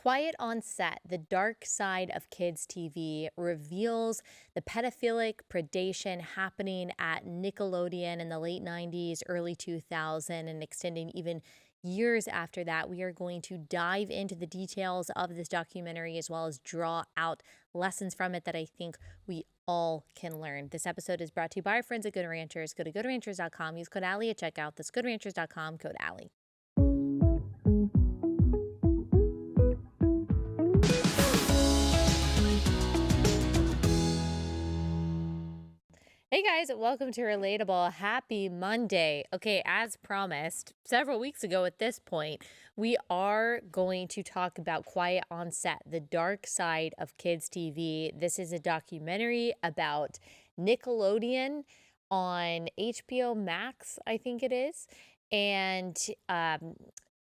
Quiet on Set, the dark side of kids' TV reveals the pedophilic predation happening at Nickelodeon in the late 90s, early 2000, and extending even years after that. We are going to dive into the details of this documentary as well as draw out lessons from it that I think we all can learn. This episode is brought to you by our friends at Good Ranchers. Go to goodranchers.com, use code Allie at checkout. That's goodranchers.com, code Allie. Hey guys, welcome to Relatable. Happy Monday. Okay, as promised several weeks ago at this point, we are going to talk about Quiet on Set, the dark side of kids' TV. This is a documentary about Nickelodeon on HBO Max, I think it is. And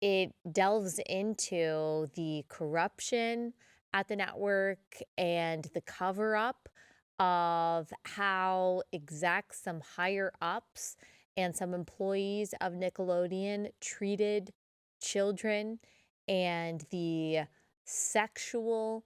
it delves into the corruption at the network and the cover up of how execs, some higher ups, and some employees of Nickelodeon treated children and the sexual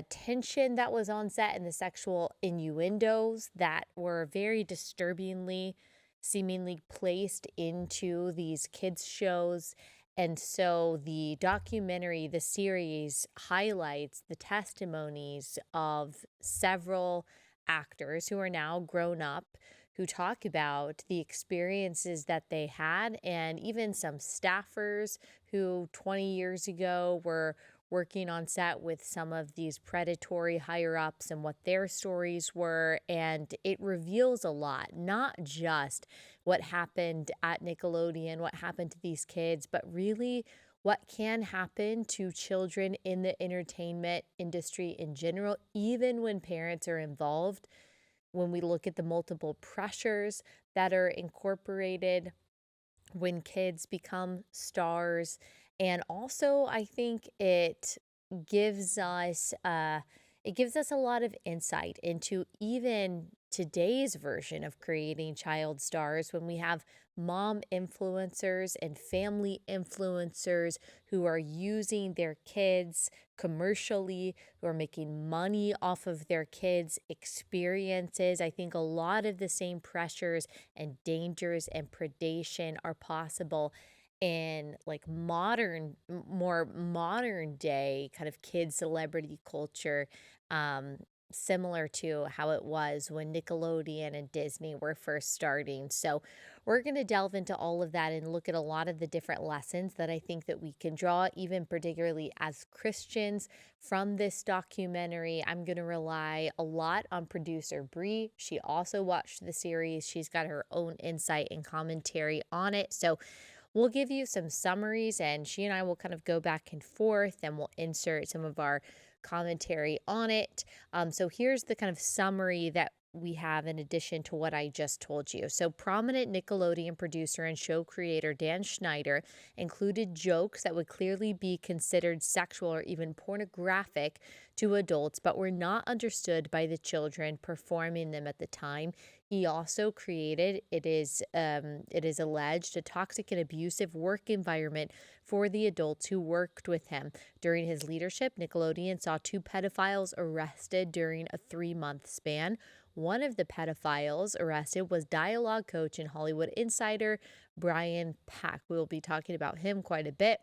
tension that was on set and the sexual innuendos that were very disturbingly seemingly placed into these kids shows. And so the documentary, the series highlights the testimonies of several actors who are now grown up who talk about the experiences that they had, and even some staffers who 20 years ago were working on set with some of these predatory higher ups and what their stories were. And it reveals a lot, not just what happened at Nickelodeon, what happened to these kids, but really what can happen to children in the entertainment industry in general, even when parents are involved. When we look at the multiple pressures that are incorporated when kids become stars. And also, I think gives us it gives us a lot of insight into even today's version of creating child stars when we have mom influencers and family influencers who are using their kids commercially, who are making money off of their kids' experiences. I think a lot of the same pressures and dangers and predation are possible in like more modern day kind of kid celebrity culture, um, similar to how it was when Nickelodeon and Disney were first starting. So we're going to delve into all of that and look at a lot of the different lessons that I think that we can draw, even particularly as Christians, from this documentary. I'm going to rely a lot on producer Bree. She also watched the series. She's got her own insight and commentary on it. So we'll give you some summaries, and she and I will kind of go back and forth, and we'll insert some of our commentary on it. So here's the kind of summary that we have in addition to what I just told you. So, prominent Nickelodeon producer and show creator Dan Schneider included jokes that would clearly be considered sexual or even pornographic to adults, but were not understood by the children performing them at the time. He also created, it is alleged, a toxic and abusive work environment for the adults who worked with him. During his leadership, Nickelodeon saw two pedophiles arrested during a 3-month span. One of the pedophiles arrested was dialogue coach and Hollywood insider Brian Peck. We will be talking about him quite a bit.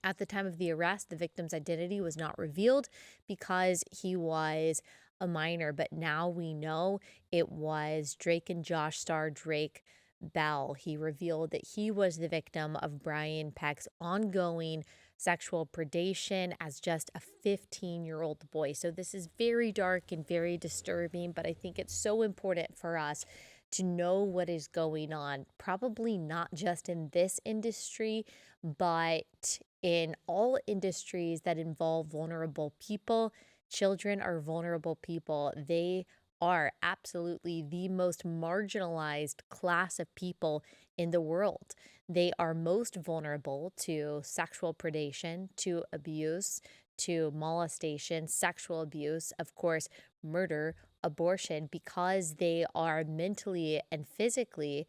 At the time of the arrest, the victim's identity was not revealed because he was a minor, but now we know it was Drake and Josh star Drake Bell. He revealed that he was the victim of Brian Peck's ongoing sexual predation as just a 15-year-old boy. So this is very dark and very disturbing, but I think it's so important for us to know what is going on, probably not just in this industry, but in all industries that involve vulnerable people. Children are vulnerable people. They are absolutely the most marginalized class of people in the world. They are most vulnerable to sexual predation, to abuse, to molestation, sexual abuse, of course, murder, abortion, because they are mentally and physically,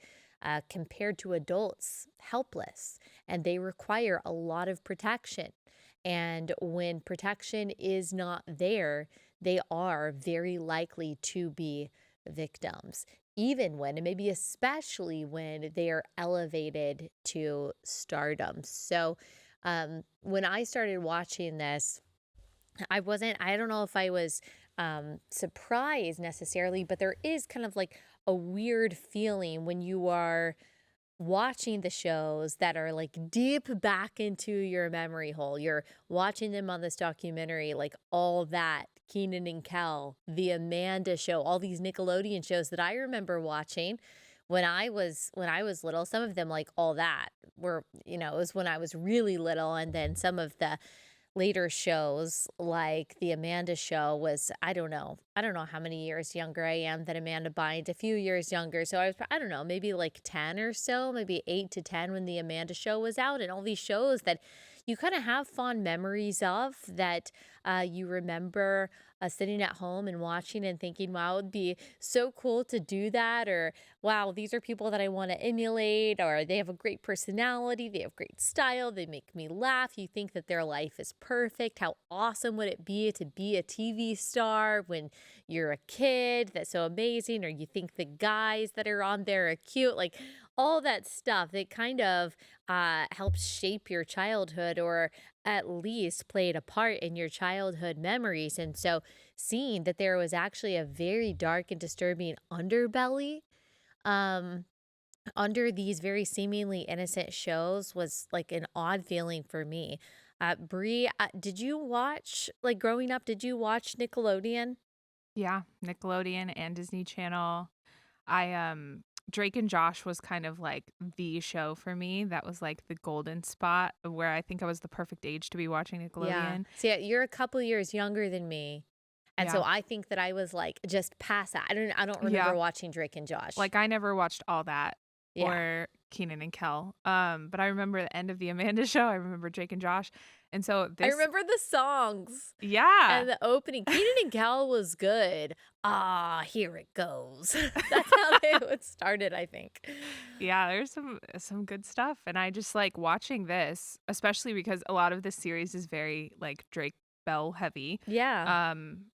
compared to adults, helpless, and they require a lot of protection. And when protection is not there, they are very likely to be victims, even when, and maybe especially when they are elevated to stardom. So, when I started watching this, I don't know if I was surprised necessarily, but there is kind of like a weird feeling when you are watching the shows that are like deep back into your memory hole. You're watching them on this documentary, like all that, Keenan and Kel, the Amanda Show, all these Nickelodeon shows that I remember watching when I was little. Some of them, like all that, were, it was when I was really little, and then some of the later shows like the Amanda Show was, I don't know how many years younger I am than Amanda Bynes, a few years younger. So I don't know, maybe like 10 or so, maybe 8 to 10 when the Amanda Show was out, and all these shows that you kind of have fond memories of that you remember sitting at home and watching and thinking, wow, it'd be so cool to do that, or wow, these are people that I want to emulate, or they have a great personality, they have great style, they make me laugh. You think that their life is perfect. How awesome would it be to be a TV star when you're a kid? That's so amazing. Or you think the guys that are on there are cute, like all that stuff that kind of helps shape your childhood, or at least played a part in your childhood memories. And so seeing that there was actually a very dark and disturbing underbelly um under these very seemingly innocent shows was like an odd feeling for me. Bree, did you watch, like growing up, did you watch Nickelodeon? Yeah, Nickelodeon and Disney Channel. Drake and Josh was kind of like the show for me. That was like the golden spot where I think I was the perfect age to be watching Yeah. Nickelodeon. See, you're a couple years younger than me. And Yeah. so I think that I was like just past that. I don't remember Yeah. watching Drake and Josh. Like I never watched all that Yeah. or Keenan and Kel. But I remember the end of the Amanda show. I remember Drake and Josh. And so I this remember the songs yeah. and the opening. Keenan and Kel was good. Ah, here it goes. That's how they would start it, I think. Yeah, there's some good stuff, and I just like watching this, especially because a lot of this series is very like Drake Bell heavy. Yeah, Um,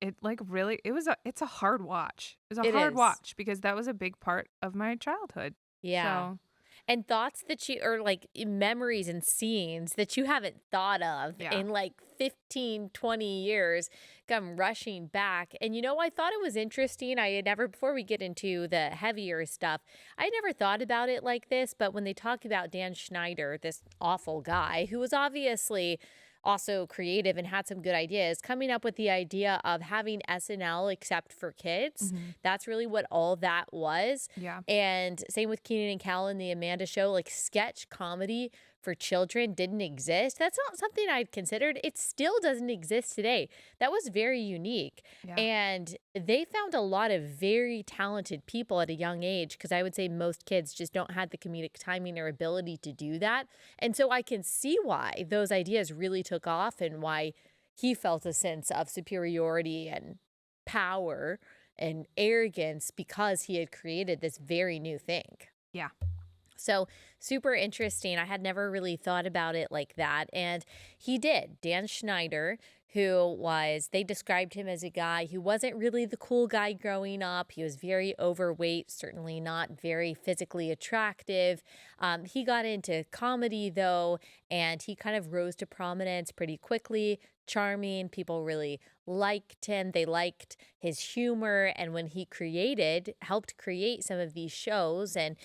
it like really it's a hard watch. It's a it hard is. watch because that was a big part of my childhood. Yeah. So And thoughts that you, or like memories and scenes that you haven't thought of yeah, in like 15, 20 years come rushing back. And I thought it was interesting. I had never, before we get into the heavier stuff, I never thought about it like this. But when they talk about Dan Schneider, this awful guy who was obviously also creative and had some good ideas, coming up with the idea of having SNL except for kids. hmm That's really what all that was. yeah, And same with Keenan and Kel and the Amanda Show, like sketch comedy for children didn't exist. That's not something I'd considered. It still doesn't exist today. That was very unique. yeah, And they found a lot of very talented people at a young age, because I would say most kids just don't have the comedic timing or ability to do that. And so I can see why those ideas really took off, and why he felt a sense of superiority and power and arrogance because he had created this very new thing. yeah, So super interesting. I had never really thought about it like that. And he did. Dan Schneider, they described him as a guy who wasn't really the cool guy growing up. He was very overweight, certainly not very physically attractive. He got into comedy though, and he kind of rose to prominence pretty quickly. Charming. People really liked him. They liked his humor. And when he helped create some of these shows, and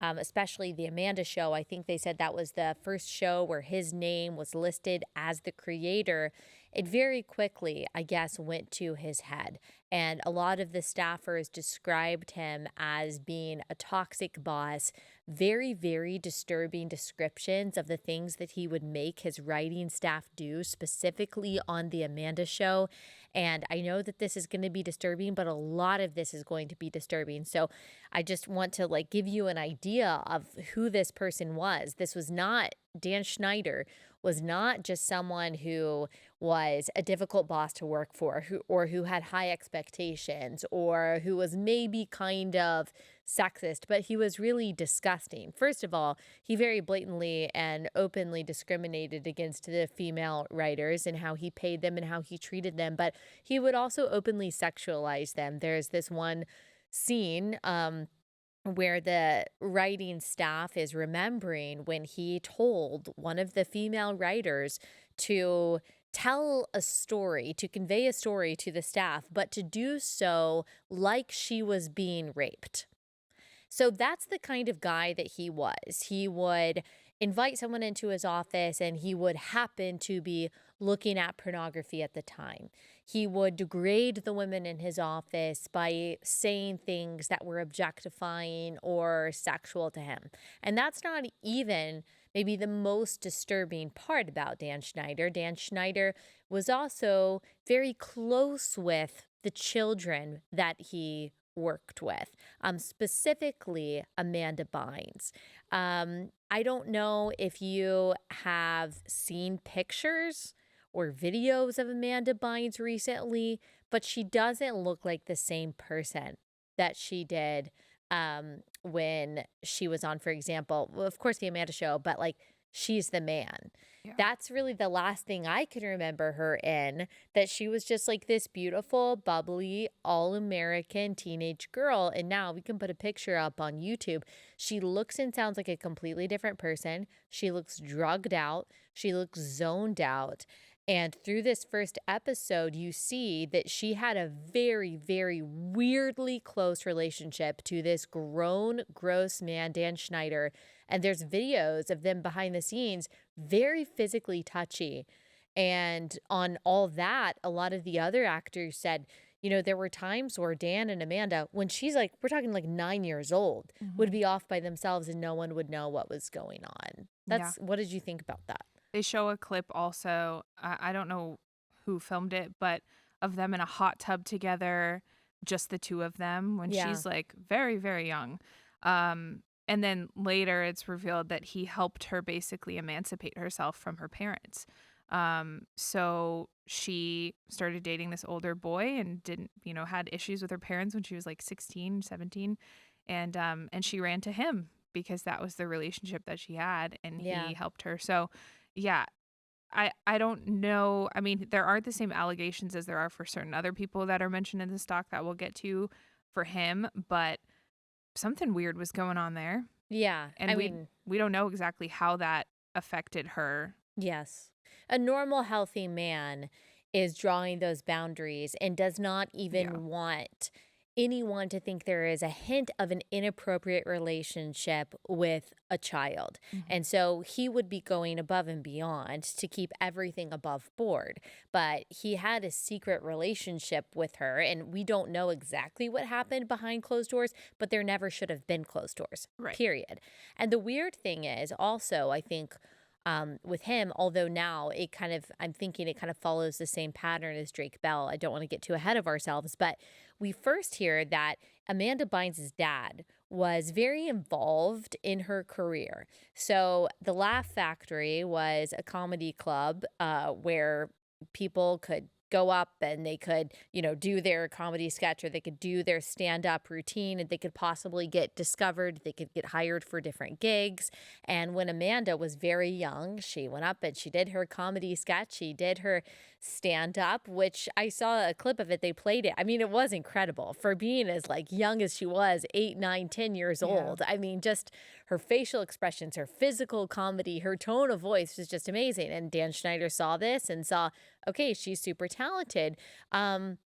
especially the Amanda Show. I think they said that was the first show where his name was listed as the creator. It very quickly, I guess, went to his head. And a lot of the staffers described him as being a toxic boss. Very, very disturbing descriptions of the things that he would make his writing staff do, specifically on the Amanda Show. And I know that this is going to be disturbing, but a lot of this is going to be disturbing. So I just want to like give you an idea of who this person was. This was not Dan Schneider was not just someone who was a difficult boss to work for, who had high expectations, or who was maybe kind of sexist, but he was really disgusting. First of all, he very blatantly and openly discriminated against the female writers and how he paid them and how he treated them, but he would also openly sexualize them. There's this one scene where the writing staff is remembering when he told one of the female writers to tell a story, to convey a story to the staff, but to do so like she was being raped. So that's the kind of guy that he was. He would invite someone into his office and he would happen to be looking at pornography at the time. He would degrade the women in his office by saying things that were objectifying or sexual to him. And that's not even maybe the most disturbing part about Dan Schneider. Dan Schneider was also very close with the children that he worked with, specifically Amanda Bynes. I don't know if you have seen pictures or videos of Amanda Bynes recently, but she doesn't look like the same person that she did when she was on, for example, well, of course, the Amanda Show, but like she's the man. Yeah. That's really the last thing I can remember her in, that she was just like this beautiful, bubbly, all American teenage girl. And now we can put a picture up on YouTube. She looks and sounds like a completely different person. She looks drugged out. She looks zoned out. And through this first episode, you see that she had a very, very weirdly close relationship to this grown, gross man, Dan Schneider. And there's videos of them behind the scenes, very physically touchy. And on all that, a lot of the other actors said, there were times where Dan and Amanda, when she's like, we're talking like 9 years old, would Mhm. be off by themselves and no one would know what was going on. Yeah. What did you think about that? They show a clip also, I don't know who filmed it, but of them in a hot tub together, just the two of them when Yeah. she's like very, very young. And then later it's revealed that he helped her basically emancipate herself from her parents. So she started dating this older boy and didn't, had issues with her parents when she was like 16, 17. And she ran to him because that was the relationship that she had and Yeah. he helped her. So yeah, I don't know. I mean, there aren't the same allegations as there are for certain other people that are mentioned in the stock that we'll get to for him, but something weird was going on there, Yeah. and I we mean, we don't know exactly how that affected her. yes. A normal, healthy man is drawing those boundaries and does not Yeah. even want anyone to think there is a hint of an inappropriate relationship with a child. Mhm. And so he would be going above and beyond to keep everything above board. But he had a secret relationship with her, and we don't know exactly what happened behind closed doors, but there never should have been closed doors, Right. period. And the weird thing is also, I think, with him, although now I'm thinking it kind of follows the same pattern as Drake Bell. I don't want to get too ahead of ourselves, but we first hear that Amanda Bynes' dad was very involved in her career. So the Laugh Factory was a comedy club where people could go up and they could, do their comedy sketch, or they could do their stand up routine, and they could possibly get discovered. They could get hired for different gigs. And when Amanda was very young, she went up and she did her comedy sketch. She did her stand up, which I saw a clip of it. They played it. I mean, it was incredible for being as like young as she was, 8, 9, 10 years Yeah. old. I mean, just her facial expressions, her physical comedy, her tone of voice was just amazing. And Dan Schneider saw this and saw, okay, she's super talented. Um,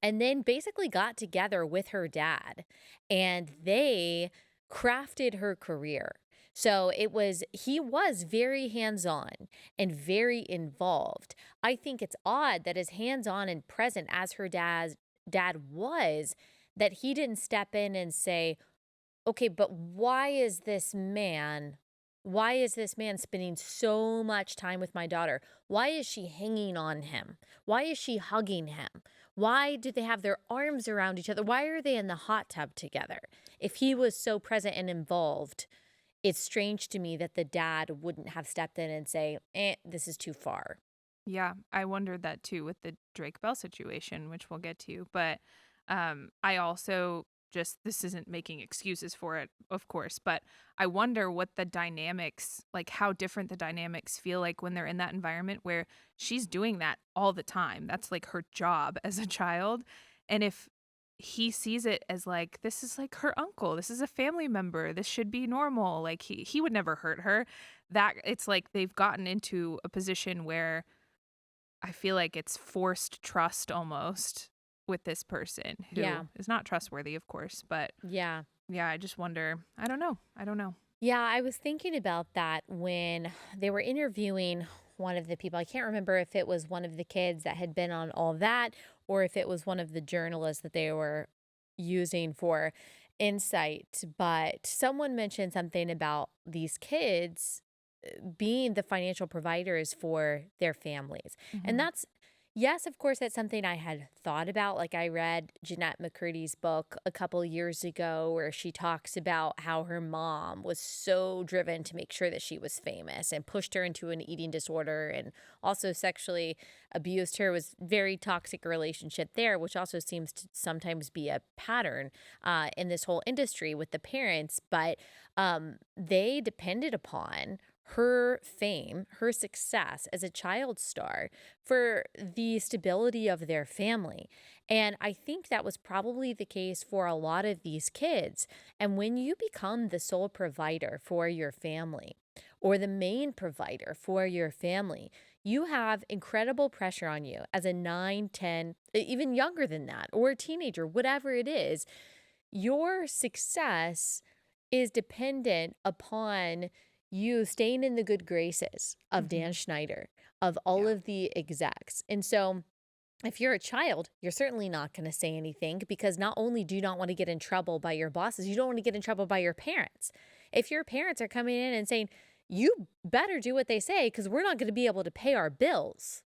and then basically got together with her dad and they crafted her career. So he was very hands on and very involved. I think it's odd that as hands on and present as her dad was, that he didn't step in and say, okay, but why is this man spending so much time with my daughter? Why is she hanging on him? Why is she hugging him? Why do they have their arms around each other? Why are they in the hot tub together? If he was so present and involved it's strange to me that the dad wouldn't have stepped in and say, this is too far. Yeah, I wondered that too with the Drake Bell situation, which we'll get to. But I also just, this isn't making excuses for it, of course, but I wonder what the dynamics, like how different the dynamics feel like when they're in that environment where she's doing that all the time. That's like her job as a child. And if he sees it as like, this is like her uncle, this is a family member, this should be normal, like he would never hurt her. That it's like they've gotten into a position where I feel like it's forced trust almost with this person Yeah. who is not trustworthy, of course. But Yeah. yeah, I just wonder. I don't know. I don't know. Yeah, I was thinking about that when they were interviewing one of the people. I can't remember if it was one of the kids that had been on all that or if it was one of the journalists that they were using for insight. But someone mentioned something about these kids being the financial providers for their families. And Hmm. that's, yes, of course, that's something I had thought about. Like I read Jeanette McCurdy's book a couple years ago where she talks about how her mom was so driven to make sure that she was famous and pushed her into an eating disorder and also sexually abused her. It was very toxic relationship there, which also seems to sometimes be a pattern in this whole industry with the parents. But they depended upon her fame, her success as a child star for the stability of their family. And I think that was probably the case for a lot of these kids. And when you become the sole provider for your family or the main provider for your family, you have incredible pressure on you as a 9, 10, even younger than that, or a teenager, whatever it is. Your success is dependent upon you staying in the good graces of Dan Hmm. Schneider, of all Yeah. of the execs. And so if you're a child, you're certainly not going to say anything because not only do you not want to get in trouble by your bosses, you don't want to get in trouble by your parents. If your parents are coming in and saying, you better do what they say because we're not going to be able to pay our bills.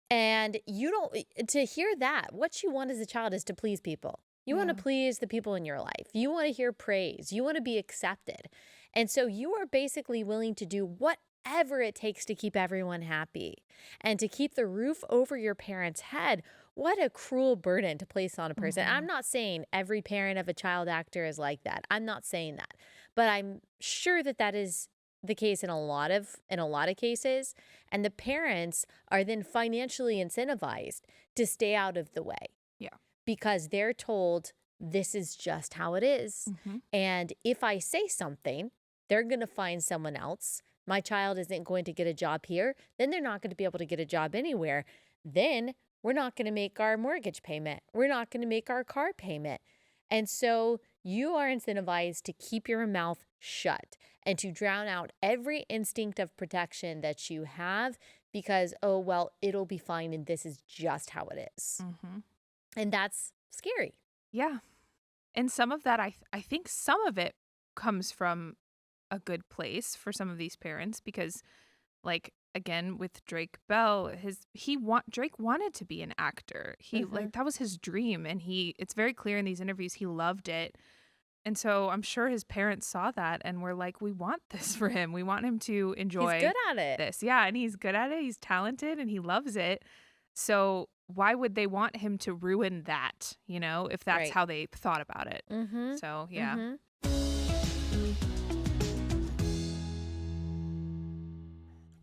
And you don't, to hear that, what you want as a child is to please people. You want to Yeah. please the people in your life. You want to hear praise. You want to be accepted. And so you are basically willing to do whatever it takes to keep everyone happy and to keep the roof over your parents' head. What a cruel burden to place on a person. I'm Hmm. not saying every parent of a child actor is like that. I'm not saying that. But I'm sure that that is the case in a lot of cases, and the parents are then financially incentivized to stay out of the way Yeah. because they're told this is just how it is. Hmm. And if I say something, they're going to find someone else. My child isn't going to get a job here. Then they're not going to be able to get a job anywhere. Then we're not going to make our mortgage payment. We're not going to make our car payment. And so you are incentivized to keep your mouth shut and to drown out every instinct of protection that you have because, oh, well, it'll be fine. And this is just how it is. Hmm. And that's scary. Yeah. And some of that, I think some of it comes from a good place for some of these parents because, like, again with Drake Bell, Drake wanted to be an actor. He Hmm. like that was his dream, and it's very clear in these interviews he loved it. And so I'm sure his parents saw that and were like, we want this for him. We want him to He's enjoy good at it. this. Yeah, and he's good at it. He's talented and he loves it. So why would they want him to ruin that, if that's Right. how they thought about it? Mm-hmm. So, yeah. Mm-hmm.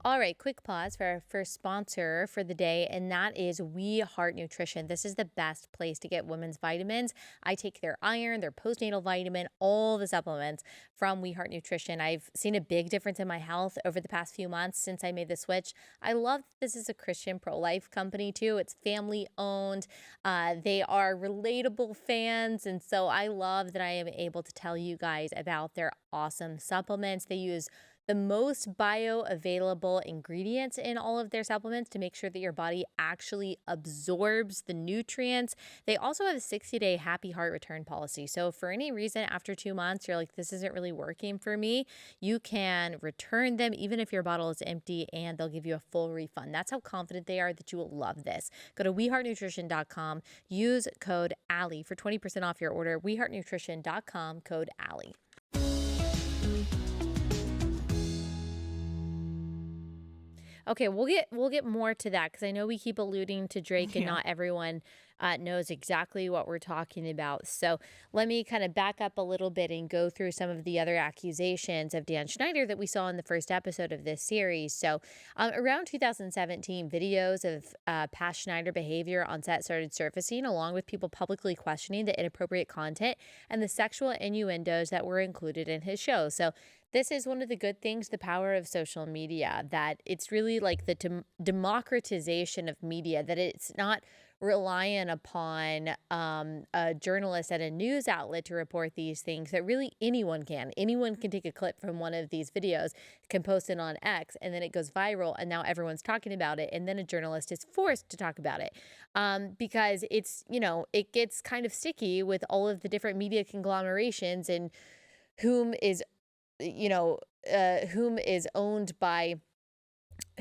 All right, quick pause for our first sponsor for the day, and that is We Heart Nutrition. This is the best place to get women's vitamins. I take their iron, their postnatal vitamin, all the supplements from We Heart Nutrition. I've seen a big difference in my health over the past few months since I made the switch. I love that this is a Christian pro-life company too. It's family owned. They are relatable fans, and so I love that I am able to tell you guys about their awesome supplements. They use the most bioavailable ingredients in all of their supplements to make sure that your body actually absorbs the nutrients. They also have a 60-day happy heart return policy. So if for any reason after 2 months you're like, this isn't really working for me, you can return them even if your bottle is empty and they'll give you a full refund. That's how confident they are that you will love this. Go to weheartnutrition.com, use code Allie for 20% off your order. weheartnutrition.com, code Allie. Okay, we'll get more to that because I know we keep alluding to Drake and Yeah. not everyone knows exactly what we're talking about. So let me kind of back up a little bit and go through some of the other accusations of Dan Schneider that we saw in the first episode of this series. So around 2017, videos of past Schneider behavior on set started surfacing, along with people publicly questioning the inappropriate content and the sexual innuendos that were included in his show. So this is one of the good things, the power of social media, that it's really like the democratization of media, that it's not reliant upon a journalist at a news outlet to report these things, that really anyone can. Anyone can take a clip from one of these videos, can post it on X, and then it goes viral, and now everyone's talking about it, and then a journalist is forced to talk about it because it's, it gets kind of sticky with all of the different media conglomerations and whom is whom is owned by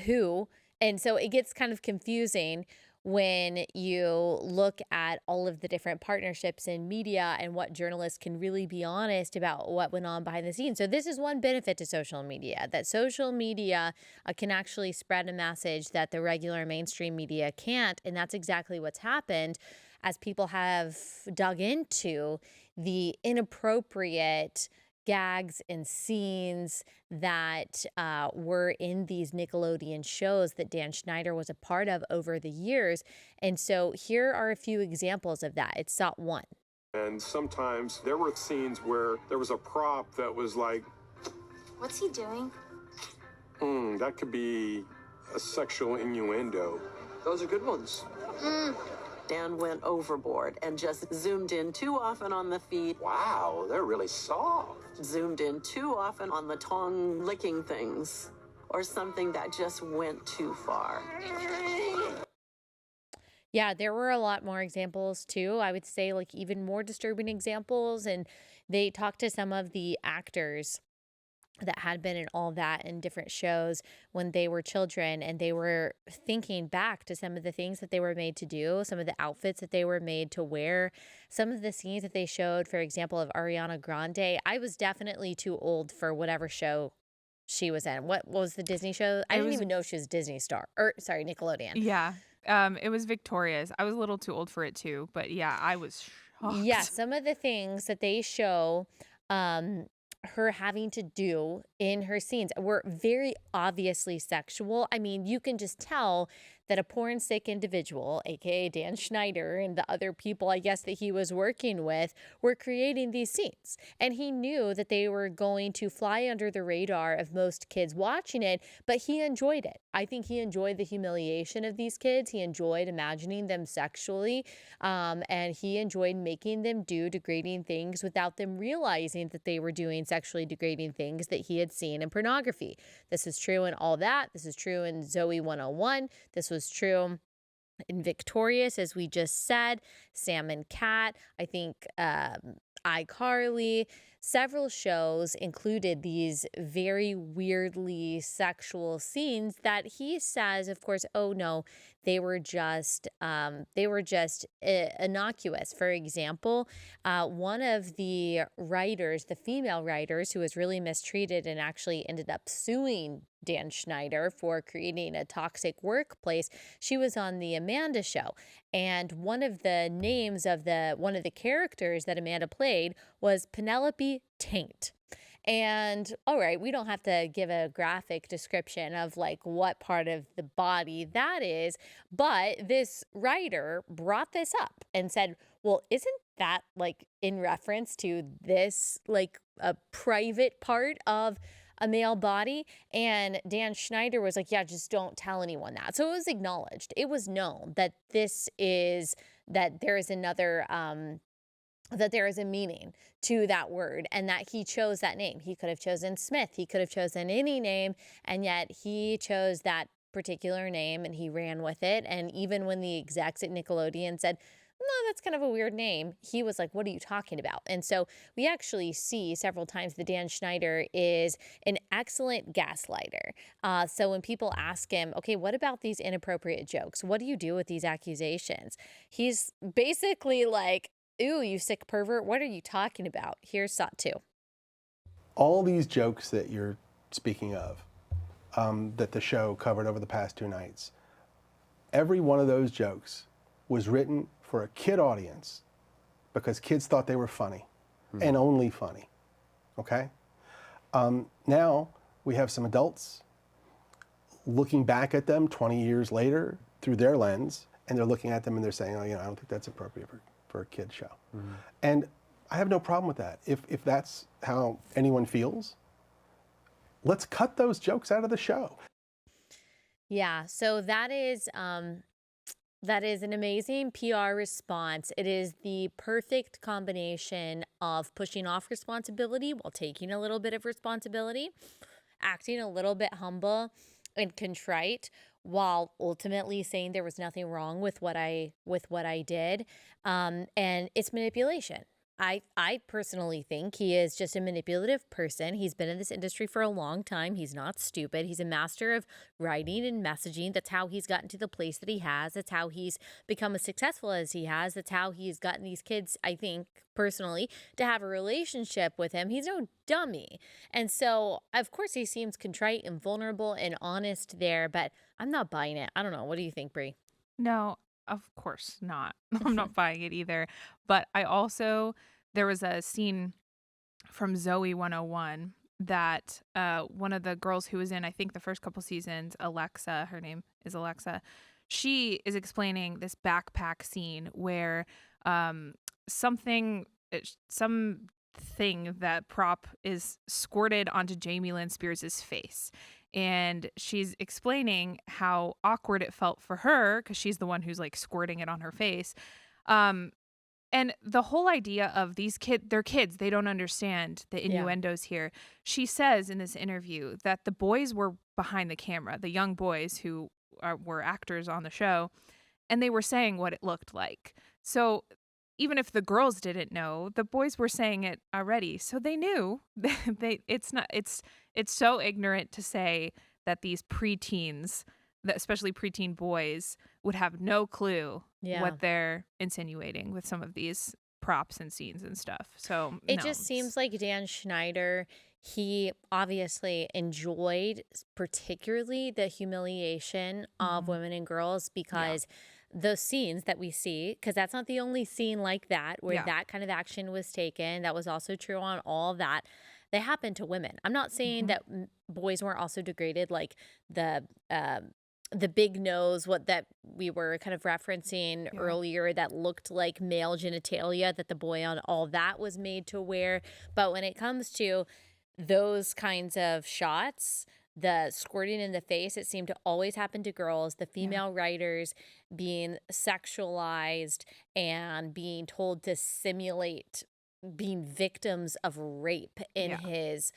who. And so it gets kind of confusing when you look at all of the different partnerships in media and what journalists can really be honest about what went on behind the scenes. So this is one benefit to social media, that social media can actually spread a message that the regular mainstream media can't. And that's exactly what's happened as people have dug into the inappropriate gags and scenes that were in these Nickelodeon shows that Dan Schneider was a part of over the years. And so here are a few examples of that. It's SOT 1. And sometimes there were scenes where there was a prop that was like, What's he doing? that could be a sexual innuendo. Those are good ones. Dan went overboard and just zoomed in too often on the feet, Wow, they're really soft. zoomed in too often on the tongue licking things, or something that just went too far. Yeah, there were a lot more examples too. I would say like even more disturbing examples. And they talked to some of the actors that had been in all that in different shows when they were children, and they were thinking back to some of the things that they were made to do, some of the outfits that they were made to wear, some of the scenes that they showed, for example, of Ariana Grande. I was definitely too old for whatever show she was in. What was the Disney show? I It didn't was even know she was Disney star, or sorry, Nickelodeon. Yeah. It was Victoria's. I was a little too old for it too, but yeah, I was Yeah, shocked. some of the things that they show um her having to do in her scenes were very obviously sexual. I mean, you can just tell that a porn sick individual, aka Dan Schneider, and the other people I guess that he was working with were creating these scenes. And he knew that they were going to fly under the radar of most kids watching it, but he enjoyed it. I think he enjoyed the humiliation of these kids. He enjoyed imagining them sexually, and he enjoyed making them do degrading things without them realizing that they were doing sexually degrading things that he had seen in pornography. This is true in all that. This is true in Zoe 101. This was true in Victorious, as we just said, Sam and Cat, I think iCarly. Several shows included these very weirdly sexual scenes that he says, of course, oh no, they were just innocuous. For example, one of the writers, the female writers, who was really mistreated and actually ended up suing Dan Schneider for creating a toxic workplace. She was on the Amanda show, and one of the names of one of the characters that Amanda played was Penelope Taint. And all right, we don't have to give a graphic description of like what part of the body that is, but this writer brought this up and said, well, isn't that like in reference to this, like a private part of a male body? And Dan Schneider was like, yeah, just don't tell anyone that. So it was acknowledged. It was known that that there is another, that there is a meaning to that word, and that he chose that name. He could have chosen Smith. He could have chosen any name, and yet he chose that particular name and he ran with it. And even when the execs at Nickelodeon said, no, that's kind of a weird name, he was like, what are you talking about? And so we actually see several times that Dan Schneider is an excellent gaslighter. So when people ask him, okay, what about these inappropriate jokes? What do you do with these accusations? He's basically like, ooh, you sick pervert, what are you talking about? Here's SOT 2. All these jokes that you're speaking of, that the show covered over the past 2 nights. Every one of those jokes was written for a kid audience because kids thought they were funny and only funny, okay? Now we have some adults looking back at them 20 years later through their lens, and they're looking at them and they're saying, oh, I don't think that's appropriate for a kid show. And I have no problem with that. If that's how anyone feels, let's cut those jokes out of the show. Yeah, so that is an amazing PR response. It is the perfect combination of pushing off responsibility while taking a little bit of responsibility, acting a little bit humble and contrite while ultimately saying there was nothing wrong with what I did. And it's manipulation. I personally think he is just a manipulative person. He's been in this industry for a long time. He's not stupid. He's a master of writing and messaging. That's how he's gotten to the place that he has. That's how he's become as successful as he has. That's how he's gotten these kids, I think, personally, to have a relationship with him. He's no dummy. And so, of course, he seems contrite and vulnerable and honest there, but I'm not buying it. I don't know. What do you think, Brie? No, of course not. I'm not buying it either. But there was a scene from Zoe 101 that one of the girls who was in, I think, the first couple seasons, Alexa, her name is Alexa, she is explaining this backpack scene where something that prop is squirted onto Jamie Lynn Spears' face. And she's explaining how awkward it felt for her because she's the one who's like squirting it on her face. And the whole idea of these they're kids, they don't understand the innuendos here. She says in this interview that the boys were behind the camera, the young boys who were actors on the show, and they were saying what it looked like. So even if the girls didn't know, the boys were saying it already. So they knew. It's so ignorant to say that these preteens, especially preteen boys, would have no clue what they're insinuating with some of these props and scenes and stuff. So it just seems like Dan Schneider, he obviously enjoyed particularly the humiliation of women and girls because those scenes that we see, because that's not the only scene like that where that kind of action was taken. That was also true on all of that. They happen to women. I'm not saying that boys weren't also degraded, like the big nose, what that we were kind of referencing earlier, that looked like male genitalia that the boy on all that was made to wear. But when it comes to those kinds of shots, the squirting in the face, it seemed to always happen to girls, the female writers being sexualized and being told to simulate being victims of rape in his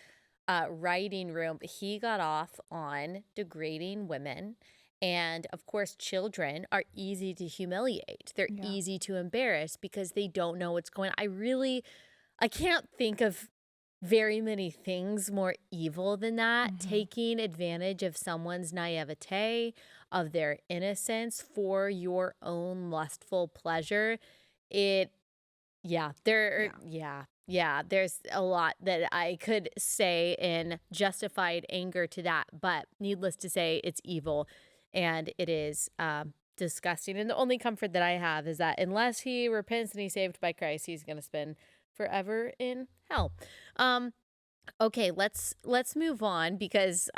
writing room. He got off on degrading women. And of course, children are easy to humiliate. They're easy to embarrass because they don't know what's going on. I can't think of very many things more evil than that. Taking advantage of someone's naivete, of their innocence for your own lustful pleasure. There's a lot that I could say in justified anger to that, but needless to say, it's evil and it is disgusting. And the only comfort that I have is that unless he repents and he's saved by Christ, he's going to spend forever in hell. Okay, let's move on because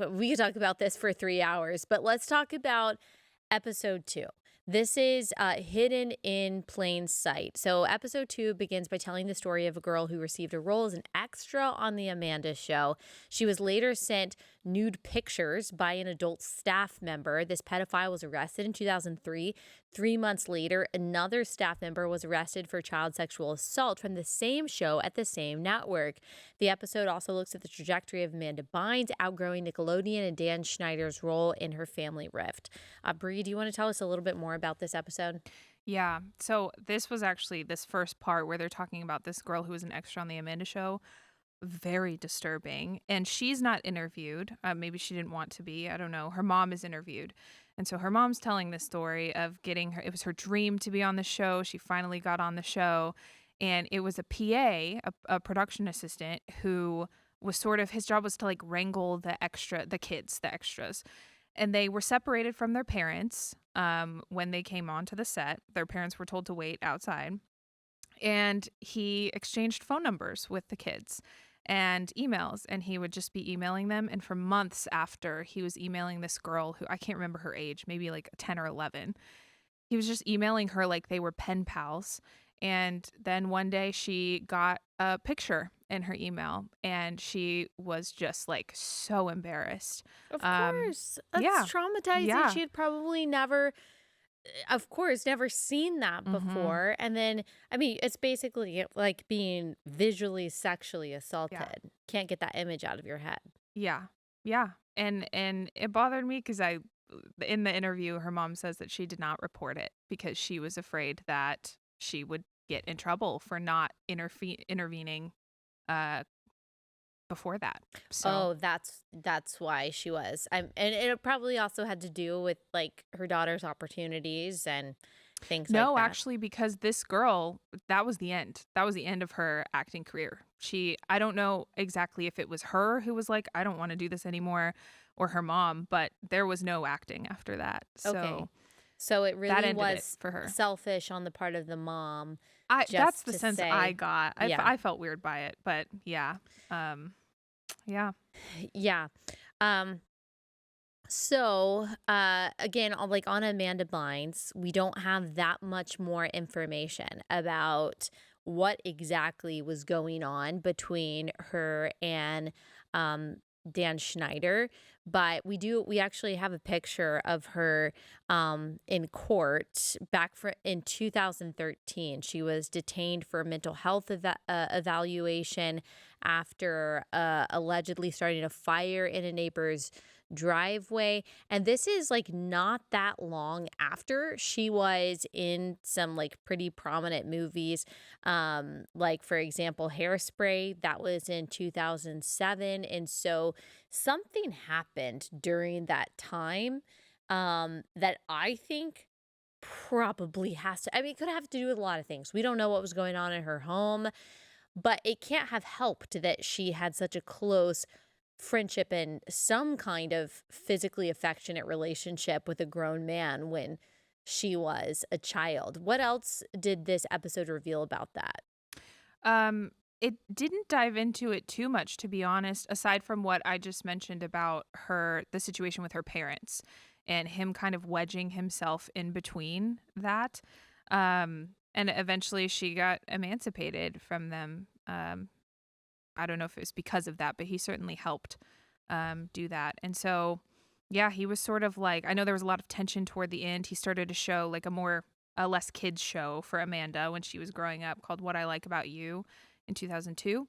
we could talk about this for 3 hours, but let's talk about episode 2. This is Hidden in Plain Sight. So episode 2 begins by telling the story of a girl who received a role as an extra on the Amanda Show. She was later sent nude pictures by an adult staff member. This pedophile was arrested in 2003. 3 months later, another staff member was arrested for child sexual assault from the same show at the same network. The episode also looks at the trajectory of Amanda Bynes outgrowing Nickelodeon and Dan Schneider's role in her family rift. Brie, do you want to tell us a little bit more about this episode? Yeah. So this was actually this first part where they're talking about this girl who was an extra on the Amanda Show. Very disturbing. And she's not interviewed. Maybe she didn't want to be. I don't know. Her mom is interviewed. And so her mom's telling the story of getting her. It was her dream to be on the show. She finally got on the show. And it was a PA, a production assistant, who was sort of, his job was to like wrangle the extras. And they were separated from their parents when they came onto the set. Their parents were told to wait outside. And he exchanged phone numbers with the kids and emails, and he would just be emailing them. And for months after, he was emailing this girl who, I can't remember her age, maybe like 10 or 11. He was just emailing her like they were pen pals. And then one day she got a picture in her email, and she was just like so embarrassed. Of course. That's yeah. traumatizing. Yeah. She had probably never seen that before. And then, I mean, it's basically like being visually sexually assaulted. Can't get that image out of your head. Yeah. Yeah. And it bothered me because in the interview, her mom says that she did not report it because she was afraid that she would get in trouble for not intervening before that. So that's why she was. And it probably also had to do with like her daughter's opportunities and things like that. no, actually, because this girl, that was the end. That was the end of her acting career. I don't know exactly if it was her who was like, I don't want to do this anymore, or her mom, but there was no acting after that. So Okay. So it that really ended was it for her. selfish on the part of the mom. That's just the to sense say- I got. Yeah. I felt weird by it, but yeah. Yeah. Yeah. So again, like on Amanda Bynes, we don't have that much more information about what exactly was going on between her and Dan Schneider, but we actually have a picture of her in court in 2013. She was detained for mental health evaluation after allegedly starting a fire in a neighbor's driveway. And this is like not that long after she was in some like pretty prominent movies. Like for example, Hairspray, that was in 2007. And so something happened during that time that I think probably it could have to do with a lot of things. We don't know what was going on in her home, but it can't have helped that she had such a close friendship and some kind of physically affectionate relationship with a grown man when she was a child. What else did this episode reveal about that? It didn't dive into it too much, to be honest, aside from what I just mentioned about the situation with her parents and him kind of wedging himself in between that. And eventually she got emancipated from them. I don't know if it was because of that, but he certainly helped do that. And so, yeah, he was sort of like, I know there was a lot of tension toward the end. He started to show like a less kids show for Amanda when she was growing up called What I Like About You in 2002.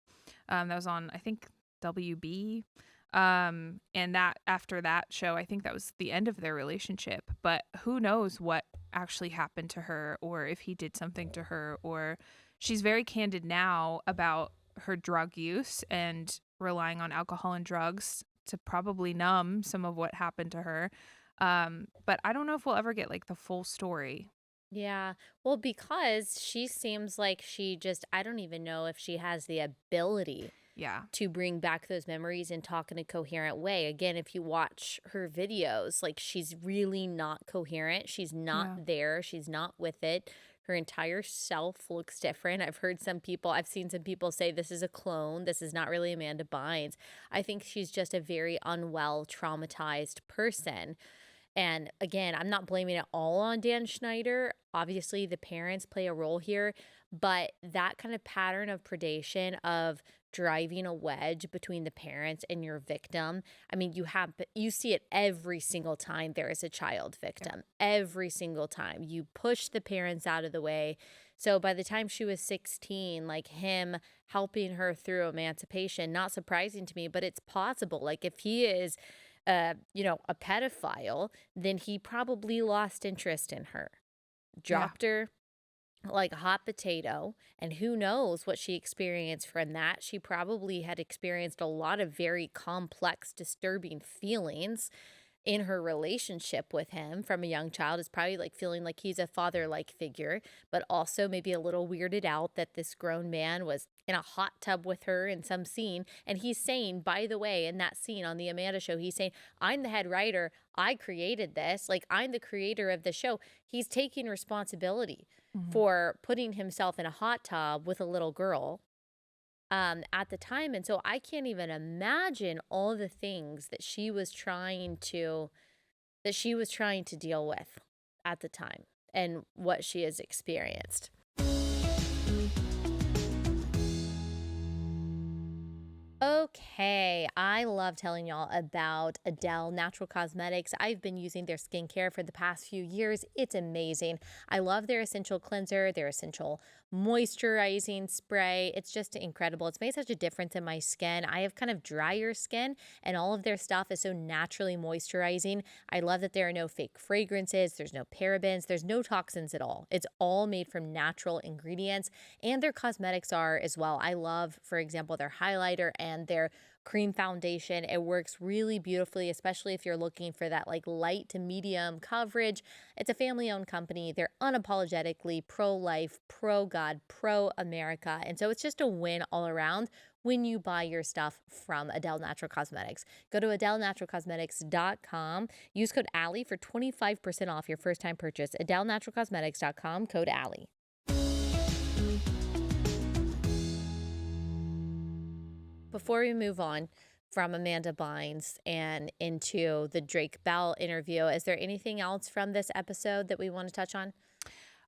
That was on, I think, WB. And that after that show, I think that was the end of their relationship. But who knows what actually happened to her, or if he did something to her, or she's very candid now about her drug use and relying on alcohol and drugs to probably numb some of what happened to her. But I don't know if we'll ever get like the full story. Yeah. Well, because she seems like I don't even know if she has the ability to bring back those memories and talk in a coherent way. Again, if you watch her videos, like she's really not coherent. She's not there. She's not with it. Her entire self looks different. I've seen some people say this is a clone. This is not really Amanda Bynes. I think she's just a very unwell, traumatized person. And again, I'm not blaming it all on Dan Schneider. Obviously, the parents play a role here, but that kind of pattern of predation, of driving a wedge between the parents and your victim. I mean, you see it every single time there is a child victim. Every single time you push the parents out of the way. So by the time she was 16, like him helping her through emancipation, not surprising to me, but it's possible. Like if he is a pedophile, then he probably lost interest in her, dropped her like a hot potato, and who knows what she experienced from that. She probably had experienced a lot of very complex, disturbing feelings, in her relationship with him from a young child is probably like feeling like he's a father-like figure, but also maybe a little weirded out that this grown man was in a hot tub with her in some scene. And he's saying, by the way, in that scene on the Amanda show, he's saying, I'm the head writer. I created this. Like, I'm the creator of the show. He's taking responsibility for putting himself in a hot tub with a little girl at the time. And so I can't even imagine all the things that she was trying to deal with at the time and what she has experienced. Okay, I love telling y'all about Adele Natural Cosmetics. I've been using their skincare for the past few years. It's amazing. I love their essential cleanser, their essential moisturizing spray. It's just incredible. It's made such a difference in my skin. I have kind of drier skin, and all of their stuff is so naturally moisturizing. I love that there are no fake fragrances, there's no parabens, there's no toxins at all. It's all made from natural ingredients, and their cosmetics are as well. I love, for example, their highlighter and their cream foundation. It works really beautifully, especially if you're looking for that like light to medium coverage. It's a family-owned company. They're unapologetically pro-life, pro-God, pro-America. And so it's just a win all around when you buy your stuff from Adele Natural Cosmetics. Go to AdeleNaturalCosmetics.com. Use code Allie for 25% off your first-time purchase. AdeleNaturalCosmetics.com, code Allie. Before we move on from Amanda Bynes and into the Drake Bell interview, is there anything else from this episode that we want to touch on?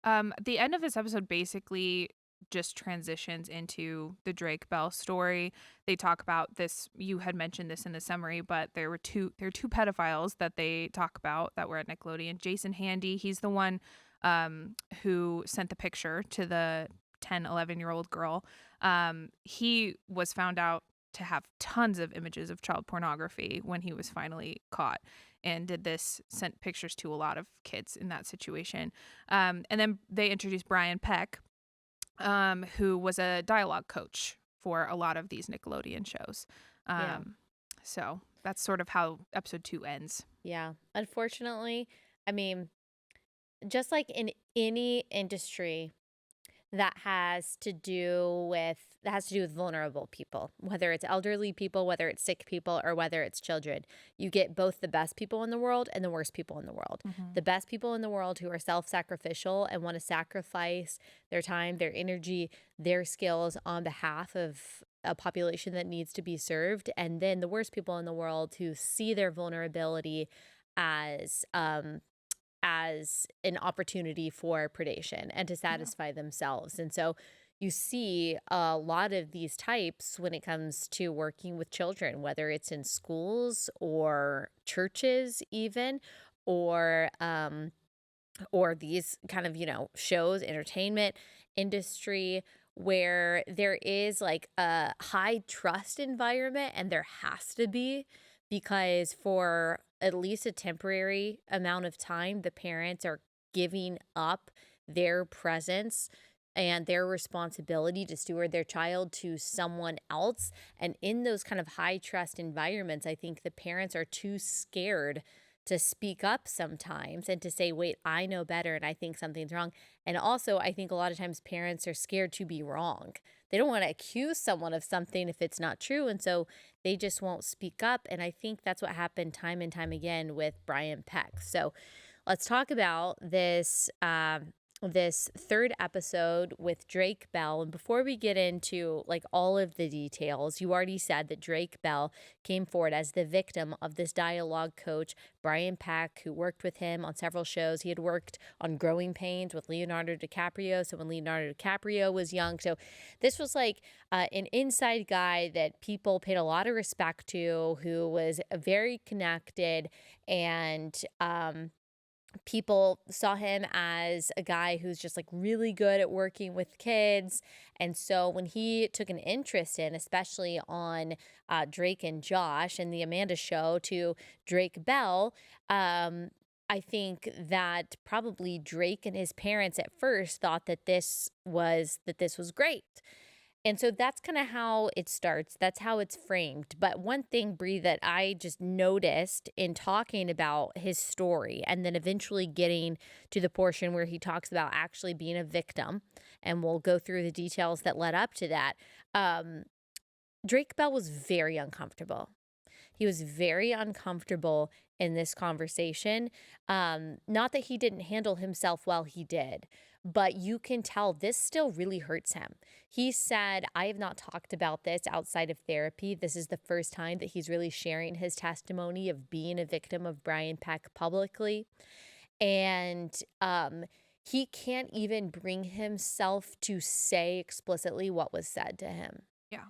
The end of this episode basically just transitions into the Drake Bell story. They talk about this. You had mentioned this in the summary, but there are two pedophiles that they talk about that were at Nickelodeon. Jason Handy, he's the one who sent the picture to the 10, 11-year-old girl. He was found out to have tons of images of child pornography when he was finally caught, and sent pictures to a lot of kids in that situation. And then they introduced Brian Peck, who was a dialogue coach for a lot of these Nickelodeon shows. So that's sort of how episode 2 ends. Yeah. Unfortunately, I mean, just like in any industry that has to do with vulnerable people, whether it's elderly people, whether it's sick people, or whether it's children. You get both the best people in the world and the worst people in the world. The best people in the world who are self-sacrificial and want to sacrifice their time, their energy, their skills on behalf of a population that needs to be served. And then the worst people in the world who see their vulnerability as an opportunity for predation and to satisfy themselves. And so you see a lot of these types when it comes to working with children, whether it's in schools or churches even, or these kind of, shows, entertainment industry, where there is like a high trust environment, and there has to be, because for at least a temporary amount of time, the parents are giving up their presence and their responsibility to steward their child to someone else. And in those kind of high trust environments, I think the parents are too scared to speak up sometimes and to say, wait, I know better and I think something's wrong. And also, I think a lot of times parents are scared to be wrong. They don't want to accuse someone of something if it's not true. And so they just won't speak up. And I think that's what happened time and time again with Brian Peck. So let's talk about this third episode with Drake Bell. And before we get into like all of the details, you already said that Drake Bell came forward as the victim of this dialogue coach, Brian Peck, who worked with him on several shows. He had worked on Growing Pains with Leonardo DiCaprio. So when Leonardo DiCaprio was young. So this was like an inside guy that people paid a lot of respect to, who was very connected, and people saw him as a guy who's just like really good at working with kids. And so when he took an interest in, especially on Drake and Josh and the Amanda show, to Drake Bell, I think that probably Drake and his parents at first thought that this was great. And so that's kind of how it starts. That's how it's framed. But one thing, Bree, that I just noticed in talking about his story and then eventually getting to the portion where he talks about actually being a victim, and we'll go through the details that led up to that. Um, Drake Bell was very uncomfortable. He was very uncomfortable in this conversation. Not that he didn't handle himself well, he did, but you can tell this still really hurts him. He said, I have not talked about this outside of therapy. This is the first time that he's really sharing his testimony of being a victim of Brian Peck publicly. And he can't even bring himself to say explicitly what was said to him. Yeah.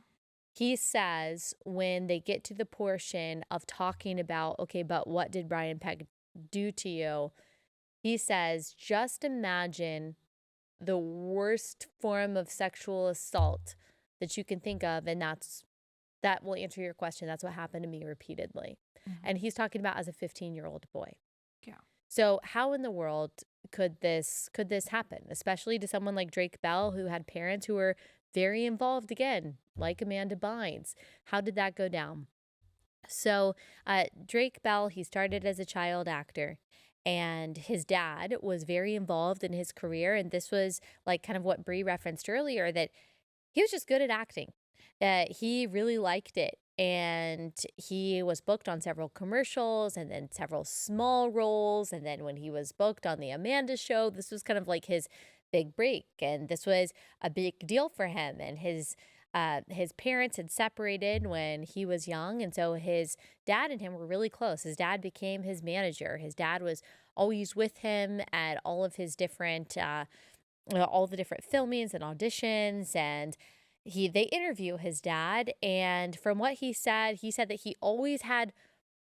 He says when they get to the portion of talking about, okay, but what did Brian Peck do to you? He says, just imagine the worst form of sexual assault that you can think of. And that will answer your question. That's what happened to me repeatedly. And he's talking about as a 15-year-old boy. Yeah. So how in the world could this happen, especially to someone like Drake Bell, who had parents who were very involved, again, like Amanda Bynes? How did that go down? So Drake Bell, he started as a child actor, and his dad was very involved in his career. And this was like kind of what Bree referenced earlier, that he was just good at acting. He really liked it. And he was booked on several commercials and then several small roles. And then when he was booked on the Amanda show, this was kind of like his big break. And this was a big deal for him. And his parents had separated when he was young. And so his dad and him were really close. His dad became his manager. His dad was always with him at all of his different, all the different filmings and auditions. And they interview his dad, and from what he said that he always had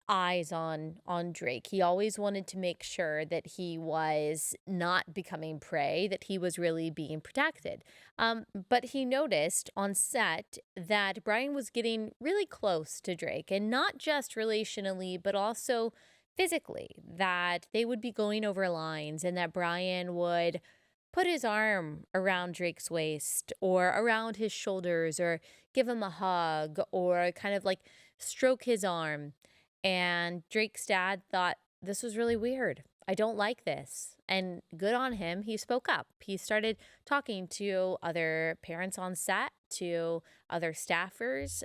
eyes on Drake. He always wanted to make sure that he was not becoming prey, that he was really being protected. But he noticed on set that Brian was getting really close to Drake, and not just relationally, but also physically, that they would be going over lines and that Brian would put his arm around Drake's waist or around his shoulders or give him a hug or kind of like stroke his arm. And Drake's dad thought this was really weird. I don't like this. And good on him. He spoke up. He started talking to other parents on set, to other staffers,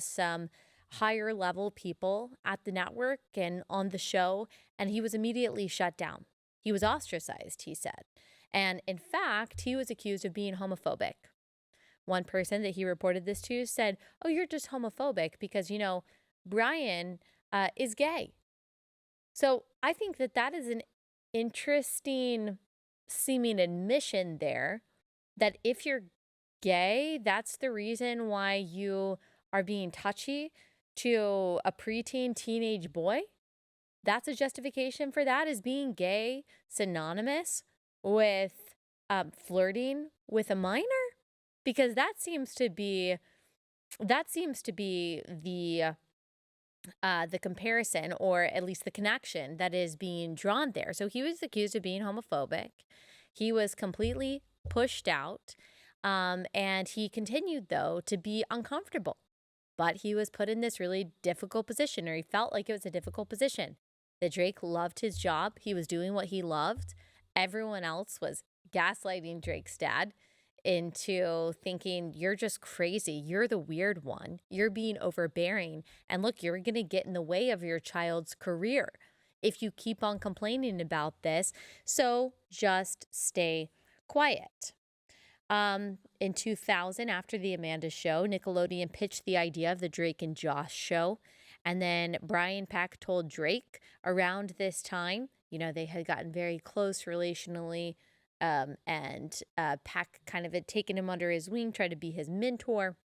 some higher level people at the network and on the show. And he was immediately shut down. He was ostracized, he said. And in fact, he was accused of being homophobic. One person that he reported this to said, oh, you're just homophobic because, Brian is gay. So I think that is an interesting seeming admission there, that if you're gay, that's the reason why you are being touchy to a preteen teenage boy. That's a justification for that, is being gay synonymous with flirting with a minor? Because that seems to be the comparison, or at least the connection that is being drawn there. So he was accused of being homophobic. He was completely pushed out, and he continued, though, to be uncomfortable. But he was put in this really difficult position, or he felt like it was a difficult position. That Drake loved his job. He was doing what he loved. Everyone else was gaslighting Drake's dad into thinking, you're just crazy. You're the weird one. You're being overbearing. And look, you're going to get in the way of your child's career if you keep on complaining about this. So just stay quiet. In 2000, after the Amanda show, Nickelodeon pitched the idea of the Drake and Josh show. And then Brian Peck told Drake around this time, they had gotten very close relationally, and Peck kind of had taken him under his wing, tried to be his mentor,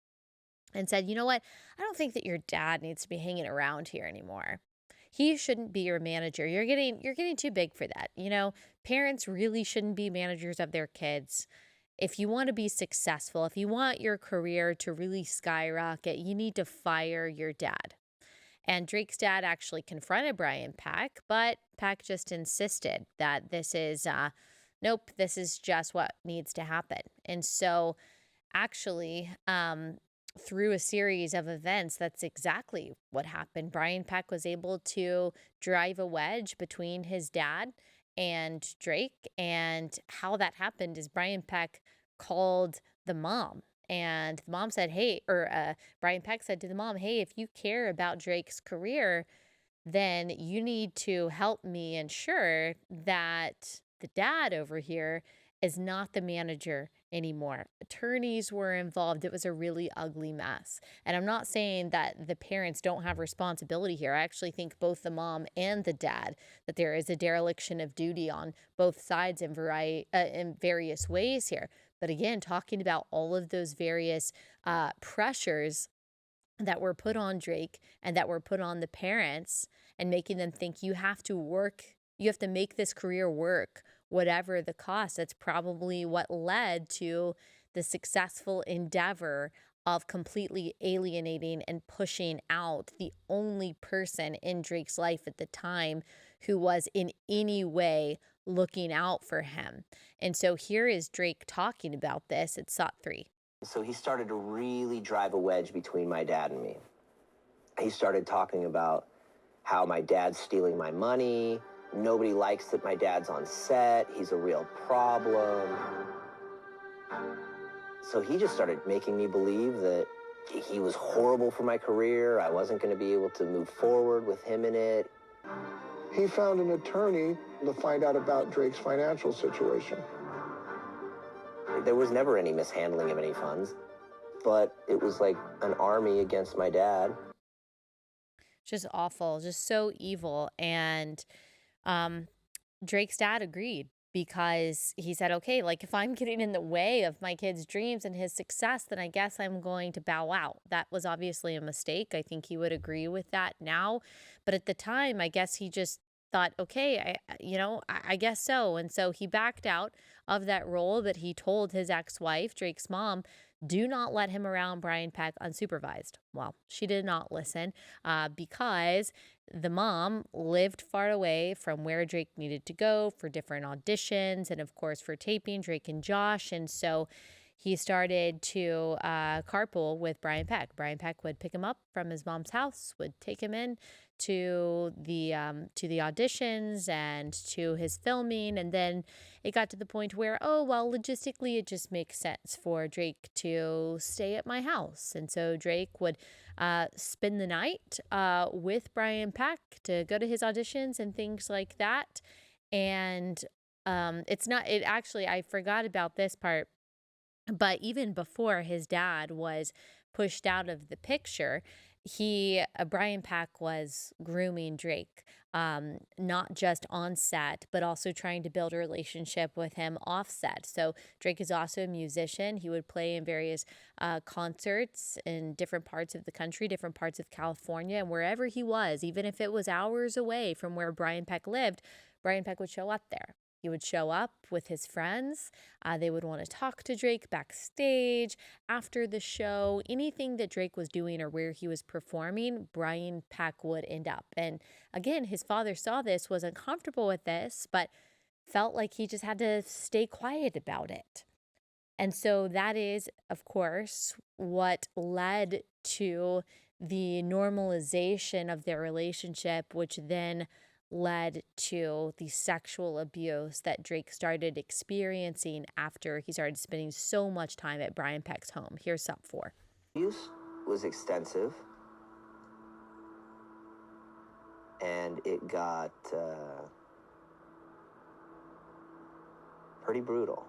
and said, you know what, I don't think that your dad needs to be hanging around here anymore. He shouldn't be your manager. You're getting too big for that. Parents really shouldn't be managers of their kids. If you want to be successful, if you want your career to really skyrocket, you need to fire your dad. And Drake's dad actually confronted Brian Peck, but Peck just insisted that this is, nope, this is just what needs to happen. And so actually, through a series of events, that's exactly what happened. Brian Peck was able to drive a wedge between his dad and Drake. And how that happened is Brian Peck called the mom. And the mom said, hey, or Brian Peck said to the mom, hey, if you care about Drake's career, then you need to help me ensure that the dad over here is not the manager anymore. Attorneys were involved. It was a really ugly mess. And I'm not saying that the parents don't have responsibility here. I actually think both the mom and the dad, that there is a dereliction of duty on both sides in various ways here. But again, talking about all of those various pressures that were put on Drake and that were put on the parents, and making them think you have to work, you have to make this career work, whatever the cost. That's probably what led to the successful endeavor of completely alienating and pushing out the only person in Drake's life at the time who was in any way looking out for him. And so here is Drake talking about this at SOT 3. So he started to really drive a wedge between my dad and me. He started talking about how my dad's stealing my money. Nobody likes that my dad's on set. He's a real problem. So he just started making me believe that he was horrible for my career. I wasn't going to be able to move forward with him in it. He found an attorney to find out about Drake's financial situation. There was never any mishandling of any funds, but it was like an army against my dad. Just awful, just so evil. And Drake's dad agreed because he said, okay, like if I'm getting in the way of my kid's dreams and his success, then I guess I'm going to bow out. That was obviously a mistake. I think he would agree with that now. But at the time, I guess he just thought, okay, I guess so. And so he backed out of that role, but he told his ex-wife, Drake's mom, do not let him around Brian Peck unsupervised. Well, she did not listen because the mom lived far away from where Drake needed to go for different auditions and, of course, for taping Drake and Josh. And so he started to carpool with Brian Peck. Brian Peck would pick him up from his mom's house, would take him in to the auditions and to his filming. And then it got to the point where, oh, well, logistically, it just makes sense for Drake to stay at my house. And so Drake would spend the night with Brian Peck to go to his auditions and things like that. And I forgot about this part, but even before his dad was pushed out of the picture, Brian Peck was grooming Drake, not just on set, but also trying to build a relationship with him off set. So Drake is also a musician. He would play in various concerts in different parts of the country, different parts of California, and wherever he was, even if it was hours away from where Brian Peck lived, Brian Peck would show up there. He would show up with his friends. They would want to talk to Drake backstage, after the show. Anything that Drake was doing or where he was performing, Brian Peck would end up. And again, his father saw this, was uncomfortable with this, but felt like he just had to stay quiet about it. And so that is, of course, what led to the normalization of their relationship, which then led to the sexual abuse that Drake started experiencing after he started spending so much time at Brian Peck's home. Here's SUP 4. Abuse was extensive, and it got pretty brutal.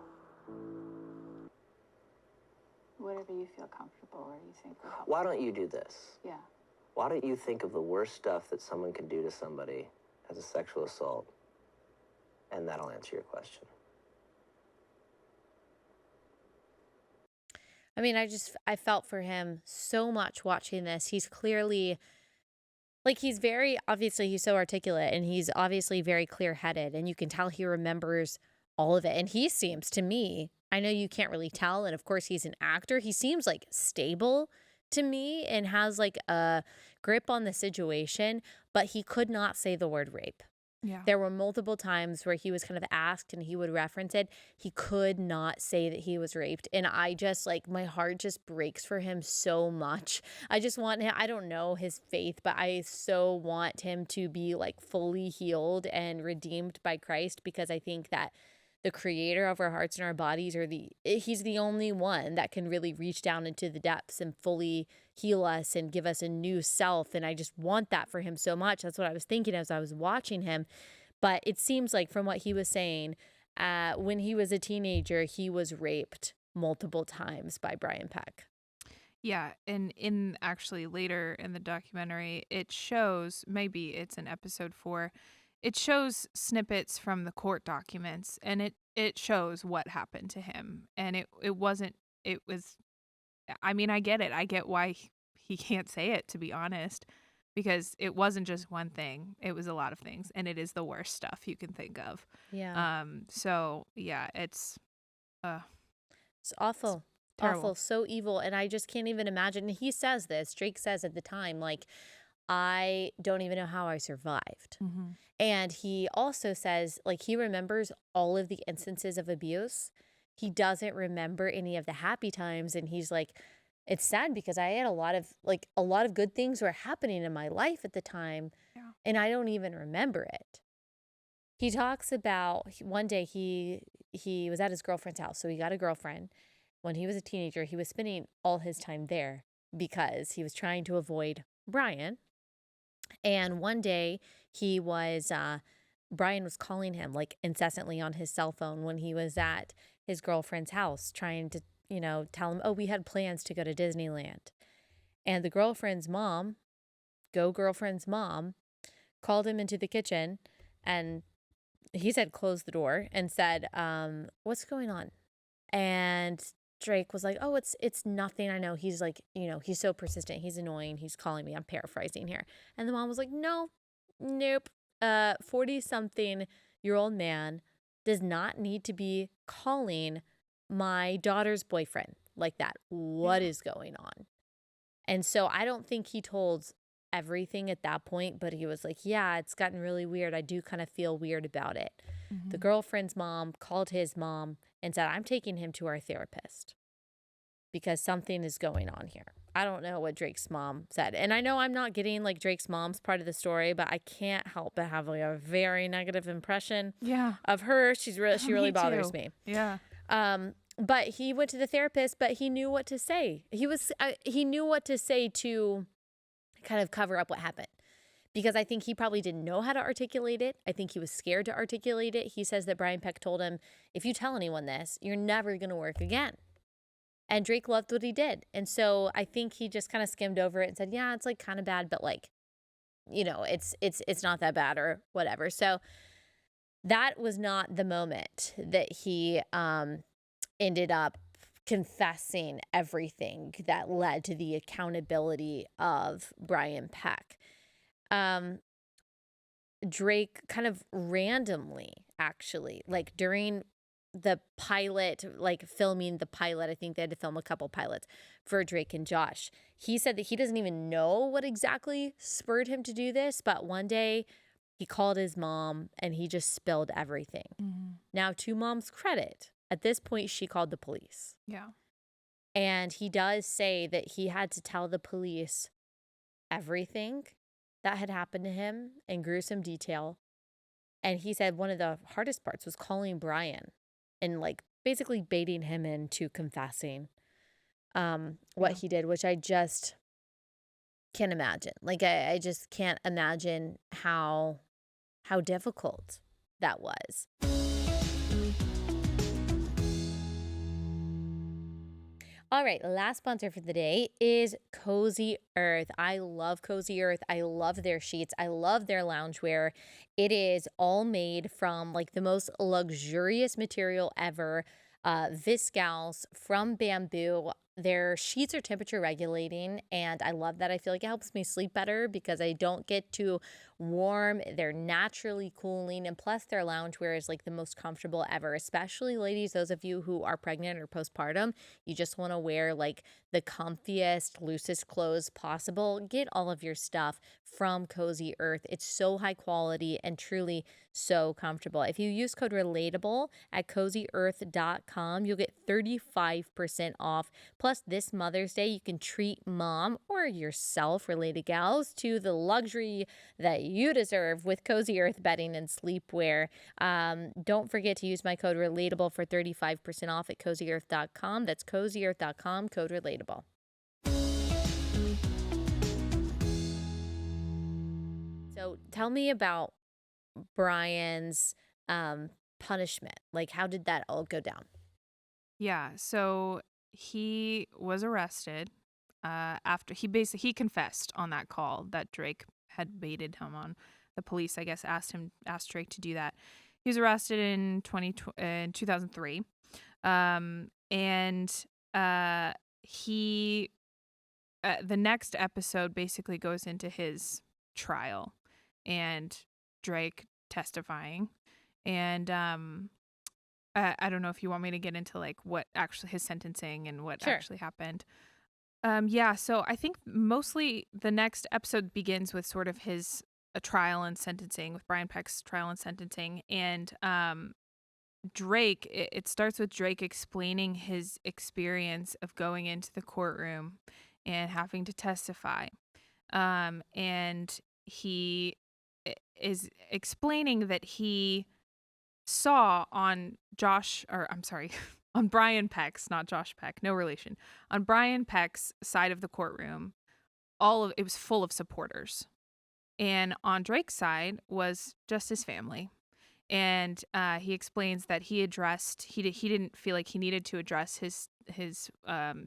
Whatever you feel comfortable or you think will help. Why don't you do this? Yeah. Why don't you think of the worst stuff that someone can do to somebody as a sexual assault, and that'll answer your question. I mean, I felt for him so much watching this. He's clearly, like, he's so articulate, and he's obviously very clear-headed, and you can tell he remembers all of it. And he seems to me, I know you can't really tell, and of course he's an actor, he seems like stable to me and has like a grip on the situation, but he could not say the word rape. Yeah. There were multiple times where he was kind of asked and he would reference it. He could not say that he was raped. And I just like, my heart just breaks for him so much. I just want him, I don't know his faith, but I so want him to be like fully healed and redeemed by Christ, because I think that the creator of our hearts and our bodies he's the only one that can really reach down into the depths and fully heal us and give us a new self. And I just want that for him so much. That's what I was thinking as I was watching him. But it seems like from what he was saying, when he was a teenager, he was raped multiple times by Brian Peck. Yeah, and in actually later in the documentary, it shows, maybe it's in episode 4, it shows snippets from the court documents, and it shows what happened to him. And it wasn't, it was, I mean, I get it. I get why he can't say it, to be honest, because it wasn't just one thing. It was a lot of things, and it is the worst stuff you can think of. Yeah. So yeah, it's awful. terrible. Awful. So evil. And I just can't even imagine. And he says this, Drake says at the time, like, I don't even know how I survived. Mhm. And he also says, like, he remembers all of the instances of abuse. He doesn't remember any of the happy times. And he's like, it's sad because I had a lot of good things were happening in my life at the time. Yeah. And I don't even remember it. He talks about one day he was at his girlfriend's house. So he got a girlfriend. When he was a teenager, he was spending all his time there because he was trying to avoid Brian. And one day Brian was calling him like incessantly on his cell phone when he was at his girlfriend's house, trying to, tell him, oh, we had plans to go to Disneyland. And the girlfriend's mom, called him into the kitchen, and he said, close the door, and said, what's going on? And Drake was like, oh, it's nothing. I know. He's like, he's so persistent. He's annoying. He's calling me. I'm paraphrasing here. And the mom was like, nope. 40-something-year-old man does not need to be calling my daughter's boyfriend like that. What is going on? And so I don't think he told everything at that point, but he was like, yeah, it's gotten really weird. I do kind of feel weird about it. Mhm. The girlfriend's mom called his mom and said, I'm taking him to our therapist because something is going on here. I don't know what Drake's mom said. And I know I'm not getting like Drake's mom's part of the story, but I can't help but have like a very negative impression of her. She really bothers too. me. Yeah. But he went to the therapist, but he knew what to say. He knew what to say to kind of cover up what happened. Because I think he probably didn't know how to articulate it. I think he was scared to articulate it. He says that Brian Peck told him, if you tell anyone this, you're never going to work again. And Drake loved what he did. And so I think he just kind of skimmed over it and said, yeah, it's like kind of bad, but like, it's not that bad or whatever. So that was not the moment that he ended up confessing everything that led to the accountability of Brian Peck. Drake kind of randomly, actually, like during the pilot, like filming the pilot, I think they had to film a couple pilots for Drake and Josh. He said that he doesn't even know what exactly spurred him to do this, but one day he called his mom and he just spilled everything. Mm-hmm. Now, to mom's credit, at this point, she called the police. Yeah. And he does say that he had to tell the police everything that had happened to him in gruesome detail. And he said one of the hardest parts was calling Brian and like basically baiting him into confessing what he did, which I just can't imagine. Like I just can't imagine how difficult that was. All right, last sponsor for the day is Cozy Earth. I love Cozy Earth. I love their sheets. I love their loungewear. It is all made from like the most luxurious material ever, viscose from bamboo. their sheets are temperature regulating, and I love that. I feel like it helps me sleep better because I don't get too warm. They're naturally cooling, and plus their loungewear is like the most comfortable ever, especially ladies, those of you who are pregnant or postpartum. You just want to wear like the comfiest, loosest clothes possible. Get all of your stuff from Cozy Earth. It's so high quality and truly so comfortable. If you use code relatable at cozyearth.com, you'll get 35% off. Plus, this Mother's Day, you can treat mom or yourself, related gals, to the luxury that you deserve with Cozy Earth bedding and sleepwear. Don't forget to use my code relatable for 35% off at cozyearth.com. That's cozyearth.com, code relatable. So tell me about Brian's punishment. Like, how did that all go down? Yeah, so he was arrested after he confessed on that call that Drake had baited him on. The police, I guess, asked Drake to do that. He was arrested in 2003, and he the next episode basically goes into his trial and Drake testifying, and I don't know if you want me to get into like what actually his sentencing and what Sure. actually happened. Yeah, so I think mostly the next episode begins with sort of his trial and sentencing, with Brian Peck's trial and sentencing, and Drake. It starts with Drake explaining his experience of going into the courtroom and having to testify, and he is explaining that he saw on on Brian Peck's, not Josh Peck, no relation, on Brian Peck's side of the courtroom, it was full of supporters. And on Drake's side was just his family. And he explains that he didn't feel like he needed to address his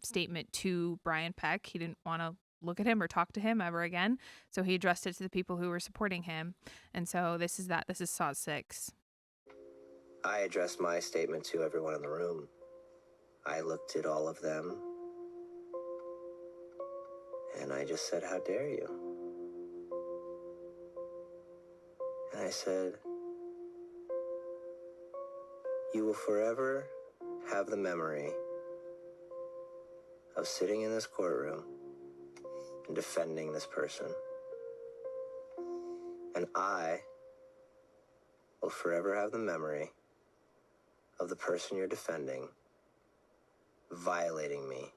statement to Brian Peck. He didn't want to look at him or talk to him ever again. So he addressed it to the people who were supporting him. And so this is Saw 6. I addressed my statement to everyone in the room. I looked at all of them, and I just said, "How dare you?" And I said, "You will forever have the memory of sitting in this courtroom and defending this person. And I will forever have the memory of the person you're defending violating me."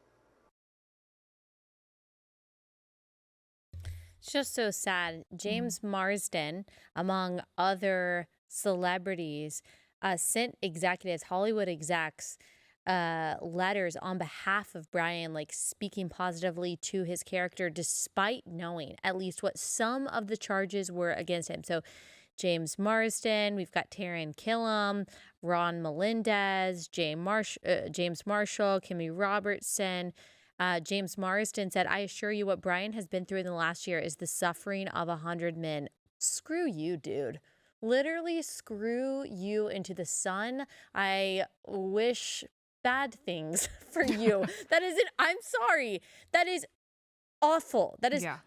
It's just so sad. James Marsden, among other celebrities, sent executives, Hollywood execs, letters on behalf of Brian, like speaking positively to his character, despite knowing at least what some of the charges were against him. So James Marsden, we've got Taran Killam, Ron Melendez, James Marshall, Kimmy Robertson. James Marsden said, "I assure you what Brian has been through in the last year is the suffering of 100 men. Screw you, dude. Literally screw you into the sun. I wish bad things for you." I'm sorry. That is awful. That is, Yeah.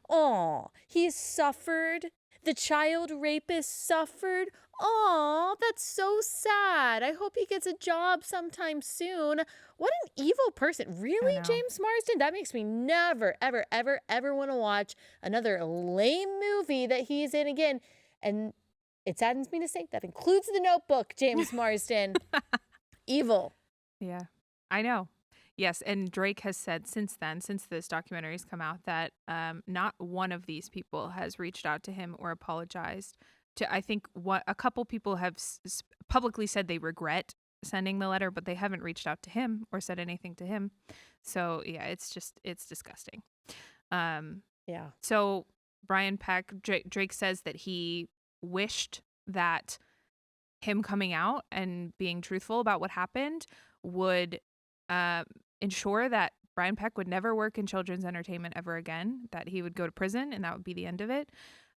He's suffered. The child rapist suffered. That's so sad. I hope he gets a job sometime soon. What an evil person. Really, know. James Marsden? That makes me never, ever, ever, ever want to watch another lame movie that he's in again. And it saddens me to say that includes The Notebook, James Marsden. Evil. Yeah, I know. Yes, and Drake has said since this documentary's come out, that not one of these people has reached out to him or apologized. I think a couple people have publicly said they regret sending the letter, but they haven't reached out to him or said anything to him. So yeah, it's disgusting. Yeah. So Brian Peck, Drake says that he wished that him coming out and being truthful about what happened would ensure that Brian Peck would never work in children's entertainment ever again, that he would go to prison and that would be the end of it.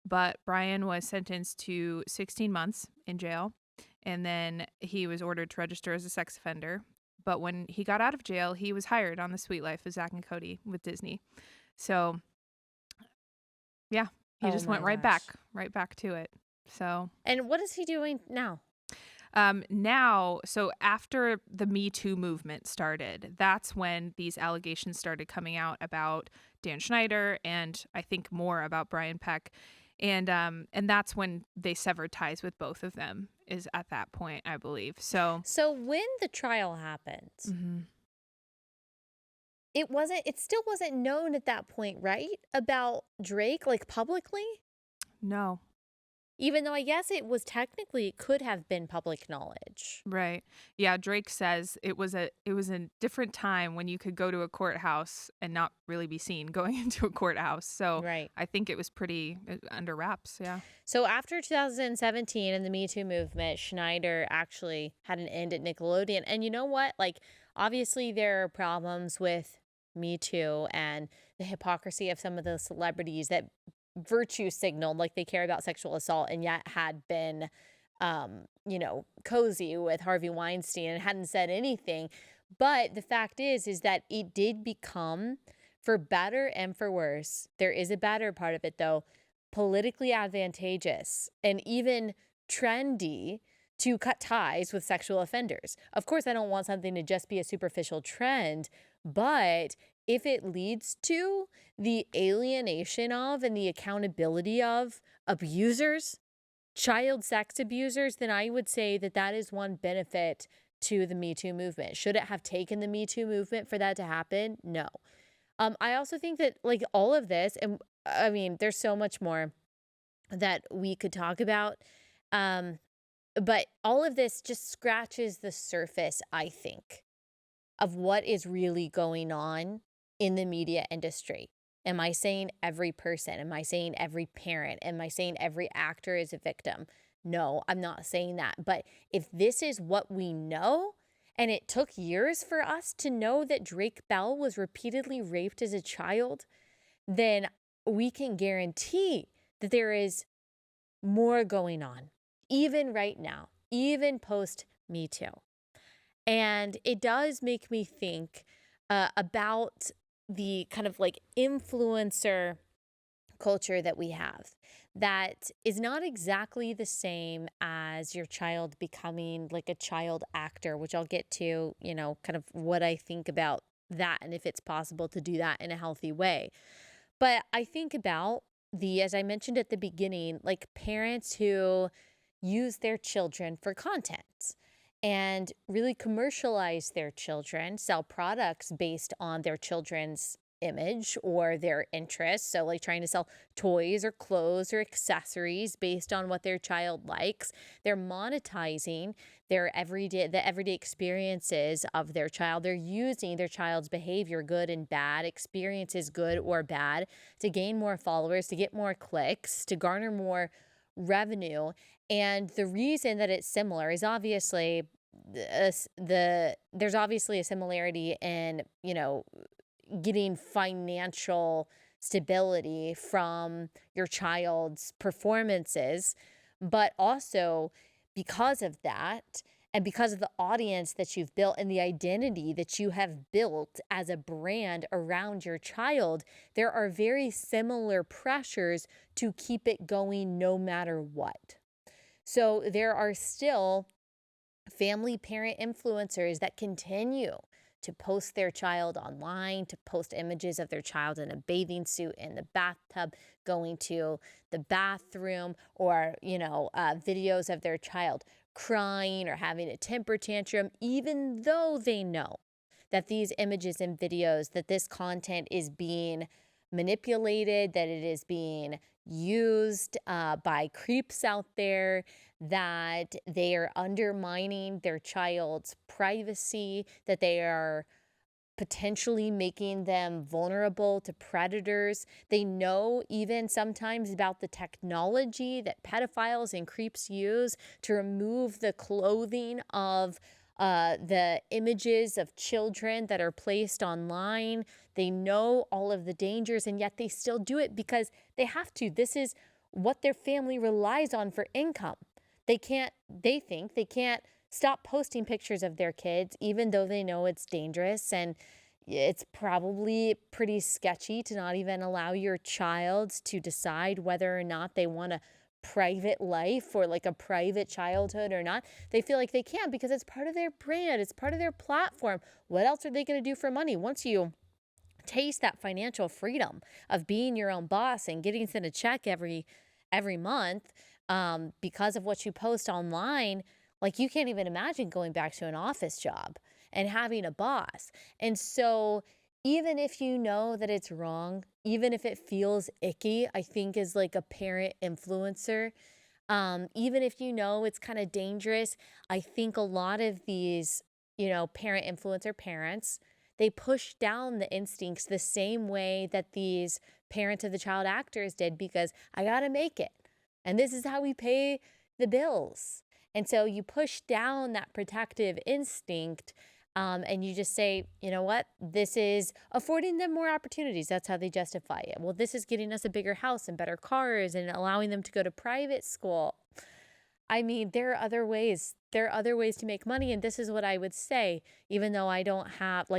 But Brian was sentenced to 16 months in jail, and then he was ordered to register as a sex offender. But when he got out of jail, he was hired on The Sweet Life of Zach and Cody with Disney. So, yeah, he just went right back to it. So, And what is he doing now? now, so after the Me Too movement started, that's when these allegations started coming out about Dan Schneider, and I think more about Brian Peck. And that's when they severed ties with both of them, is at that point, I believe. So when the trial happened, mm-hmm. it still wasn't known at that point, right? About Drake, like publicly? No. Even though I guess it could have been public knowledge. Right. Yeah, Drake says it was a different time when you could go to a courthouse and not really be seen going into a courthouse. So right. I think it was pretty under wraps, yeah. So after 2017 and the Me Too movement, Schneider actually had an end at Nickelodeon. And you know what? Like, obviously there are problems with Me Too and the hypocrisy of some of the celebrities that virtue signaled like they care about sexual assault and yet had been cozy with Harvey Weinstein and hadn't said anything. But the fact is that it did become, for better and for worse, there is a better part of it though, politically advantageous and even trendy to cut ties with sexual offenders. Of course, I don't want something to just be a superficial trend, but if it leads to the alienation of and the accountability of abusers, child sex abusers, then I would say that is one benefit to the Me Too movement. Should it have taken the Me Too movement for that to happen? No. I also think that like all of this, and I mean, there's so much more that we could talk about, but all of this just scratches the surface, I think, of what is really going on in the media industry. Am I saying every person? Am I saying every parent? Am I saying every actor is a victim? No, I'm not saying that. But if this is what we know, and it took years for us to know that Drake Bell was repeatedly raped as a child, then we can guarantee that there is more going on, even right now, even post Me Too. And it does make me think about the kind of like influencer culture that we have that is not exactly the same as your child becoming like a child actor, which I'll get to, kind of what I think about that and if it's possible to do that in a healthy way. But I think about as I mentioned at the beginning, like parents who use their children for content and really commercialize their children, sell products based on their children's image or their interests. So like trying to sell toys or clothes or accessories based on what their child likes. They're monetizing the everyday experiences of their child. They're using their child's behavior, good and bad, experiences good or bad, to gain more followers, to get more clicks, to garner more revenue. And the reason that it's similar is obviously there's obviously a similarity in, getting financial stability from your child's performances, but also because of that and because of the audience that you've built and the identity that you have built as a brand around your child, there are very similar pressures to keep it going no matter what. So there are still family parent influencers that continue to post their child online, to post images of their child in a bathing suit in the bathtub, going to the bathroom, or, videos of their child crying or having a temper tantrum, even though they know that these images and videos, that this content is being manipulated, that it is being used by creeps out there, that they are undermining their child's privacy, that they are potentially making them vulnerable to predators. They know even sometimes about the technology that pedophiles and creeps use to remove the clothing of the images of children that are placed online. They know all of the dangers, and yet they still do it because they have to. This is what their family relies on for income. They think they can't stop posting pictures of their kids, even though they know it's dangerous and it's probably pretty sketchy to not even allow your child to decide whether or not they want a private life or like a private childhood or not. They feel like they can because it's part of their brand, it's part of their platform. What else are they going to do for money once you taste that financial freedom of being your own boss and getting sent a check every month because of what you post online? Like, you can't even imagine going back to an office job and having a boss. And so even if you know that it's wrong, even if it feels icky, I think as like a parent influencer, even if you know it's kind of dangerous, I think a lot of these, parent influencer parents, they push down the instincts the same way that these parent of the child actors did, because I got to make it. And this is how we pay the bills. And so you push down that protective instinct, and you just say, you know what, this is affording them more opportunities. That's how they justify it. Well, this is getting us a bigger house and better cars and allowing them to go to private school. I mean, there are other ways. There are other ways to make money. And this is what I would say, even though I don't have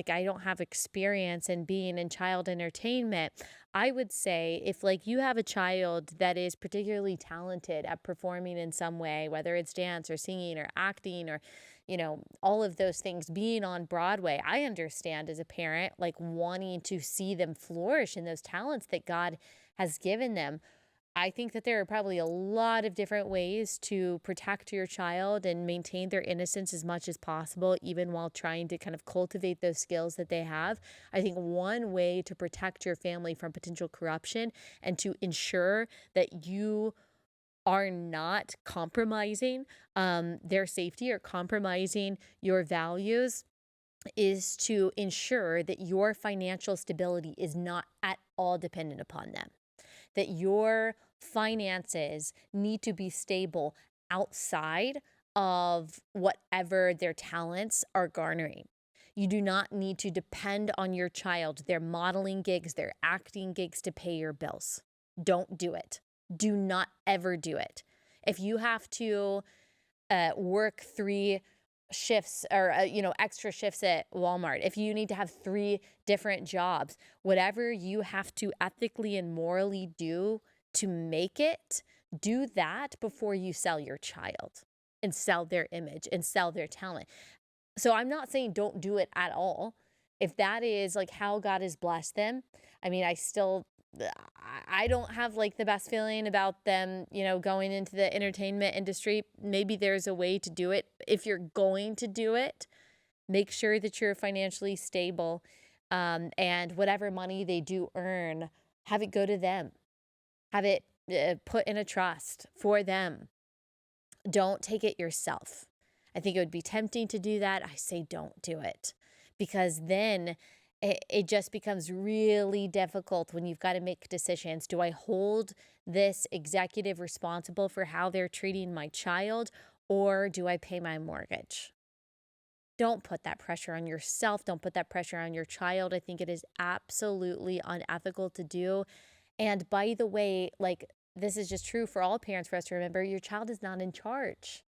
experience in being in child entertainment. I would say if you have a child that is particularly talented at performing in some way, whether it's dance or singing or acting or, all of those things, being on Broadway, I understand as a parent, wanting to see them flourish in those talents that God has given them. I think that there are probably a lot of different ways to protect your child and maintain their innocence as much as possible, even while trying to kind of cultivate those skills that they have. I think one way to protect your family from potential corruption and to ensure that you are not compromising their safety or compromising your values is to ensure that your financial stability is not at all dependent upon them, that your finances need to be stable outside of whatever their talents are garnering. You do not need to depend on your child, their modeling gigs, their acting gigs to pay your bills. Don't do it. Do not ever do it. If you have to work 3 shifts or extra shifts at Walmart, if you need to have 3 different jobs, whatever you have to ethically and morally do to make it, do that before you sell your child and sell their image and sell their talent. So I'm not saying don't do it at all. If that is how God has blessed them, I mean, I don't have the best feeling about them, going into the entertainment industry. Maybe there's a way to do it. If you're going to do it, make sure that you're financially stable, and whatever money they do earn, have it go to them. Have it put in a trust for them. Don't take it yourself. I think it would be tempting to do that. I say don't do it, because then it just becomes really difficult when you've got to make decisions. Do I hold this executive responsible for how they're treating my child, or do I pay my mortgage? Don't put that pressure on yourself. Don't put that pressure on your child. I think it is absolutely unethical to do. And by the way, this is just true for all parents for us to remember, your child is not in charge.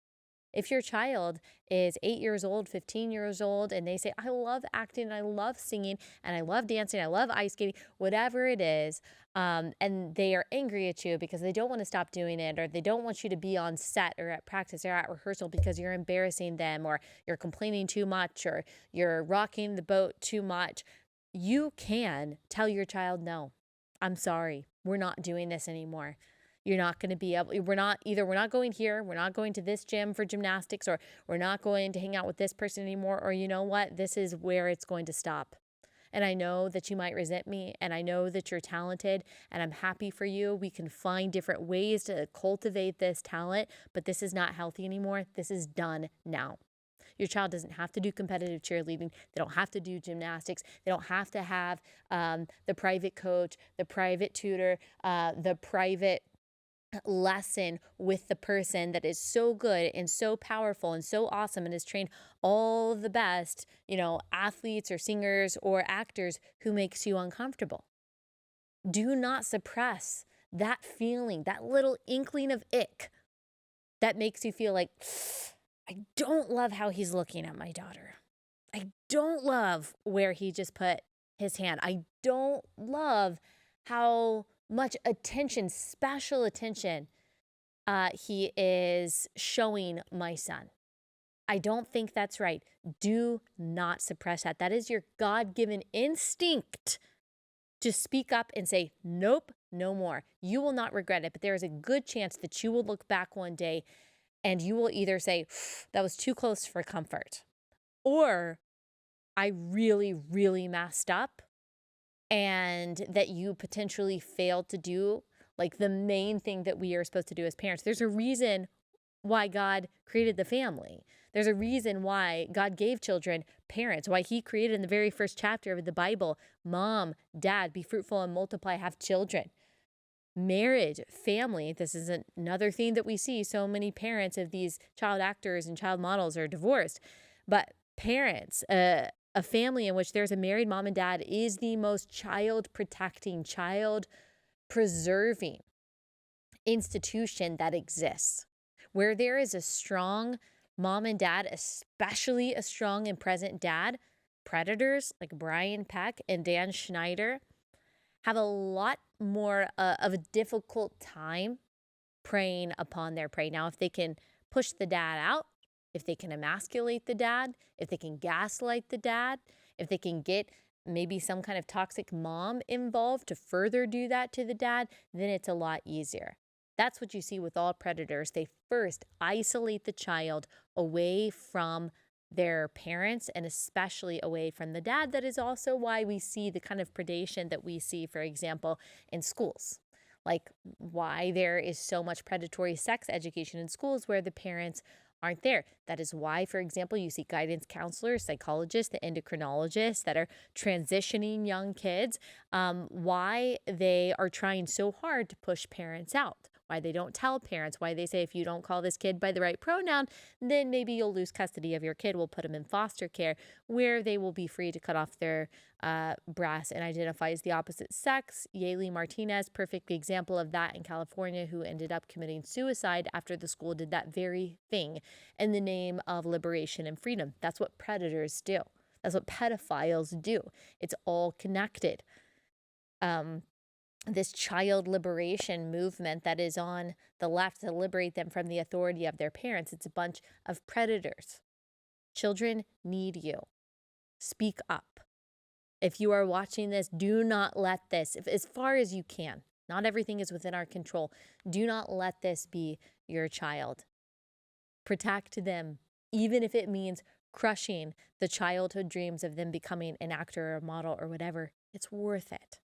If your child is 8 years old, 15 years old, and they say, I love acting, and I love singing, and I love dancing, I love ice skating, whatever it is, and they are angry at you because they don't want to stop doing it, or they don't want you to be on set or at practice or at rehearsal because you're embarrassing them, or you're complaining too much, or you're rocking the boat too much, you can tell your child, no, I'm sorry, we're not doing this anymore. You're not going to be able, we're not going here, we're not going to this gym for gymnastics, or we're not going to hang out with this person anymore, or you know what, this is where it's going to stop. And I know that you might resent me, and I know that you're talented, and I'm happy for you. We can find different ways to cultivate this talent, but this is not healthy anymore. This is done now. Your child doesn't have to do competitive cheerleading. They don't have to do gymnastics. They don't have to have the private coach, the private tutor, the private lesson with the person that is so good and so powerful and so awesome and has trained all the best, athletes or singers or actors who makes you uncomfortable. Do not suppress that feeling, that little inkling of ick that makes you feel like, I don't love how he's looking at my daughter. I don't love where he just put his hand. I don't love how much attention, special attention, he is showing my son. I don't think that's right. Do not suppress that. That is your God-given instinct to speak up and say, nope, no more. You will not regret it, but there is a good chance that you will look back one day and you will either say, that was too close for comfort, or I really, really messed up, and that you potentially failed to do like the main thing that we are supposed to do as parents. There's a reason why God created the family. There's a reason why God gave children parents, why he created in the very first chapter of the Bible, mom, dad, be fruitful and multiply, have children. Marriage, family, this is another thing that we see. So many parents of these child actors and child models are divorced. But parents, a family in which there's a married mom and dad is the most child protecting, child preserving institution that exists. Where there is a strong mom and dad, especially a strong and present dad, predators like Brian Peck and Dan Schneider have a lot more of a difficult time preying upon their prey. Now, if they can push the dad out, if they can emasculate the dad, if they can gaslight the dad, if they can get maybe some kind of toxic mom involved to further do that to the dad, then it's a lot easier. That's what you see with all predators. They first isolate the child away from their parents and especially away from the dad. That is also why we see the kind of predation that we see, for example, in schools. Like why there is so much predatory sex education in schools where the parents aren't there. That is why, for example, you see guidance counselors, psychologists, the endocrinologists that are transitioning young kids, why they are trying so hard to push parents out, why they don't tell parents, why they say if you don't call this kid by the right pronoun, then maybe you'll lose custody of your kid. We'll put them in foster care where they will be free to cut off their breasts and identify as the opposite sex. Yaley Martinez, perfect example of that in California, who ended up committing suicide after the school did that very thing in the name of liberation and freedom. That's what predators do. That's what pedophiles do. It's all connected. This child liberation movement that is on the left to liberate them from the authority of their parents, it's a bunch of predators. Children need you. Speak up. If you are watching this, do not let this, as far as you can, not everything is within our control, do not let this be your child. Protect them, even if it means crushing the childhood dreams of them becoming an actor or a model or whatever. It's worth it.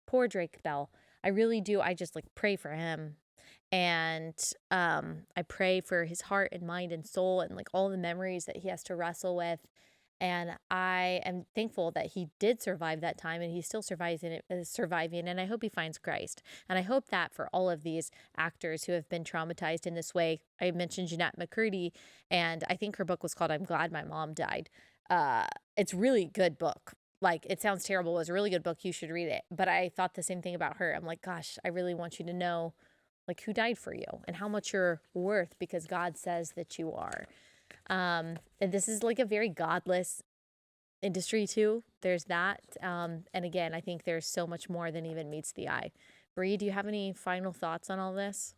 Poor Drake Bell. I really do. I just pray for him. And I pray for his heart and mind and soul and all the memories that he has to wrestle with. And I am thankful that he did survive that time and he's still surviving. And I hope he finds Christ. And I hope that for all of these actors who have been traumatized in this way, I mentioned Jeanette McCurdy, and I think her book was called I'm Glad My Mom Died. It's a really good book. It sounds terrible. It was a really good book. You should read it. But I thought the same thing about her. I'm like, gosh, I really want you to know who died for you and how much you're worth because God says that you are. And this is a very godless industry too. There's that. And again, I think there's so much more than even meets the eye. Bree, do you have any final thoughts on all this?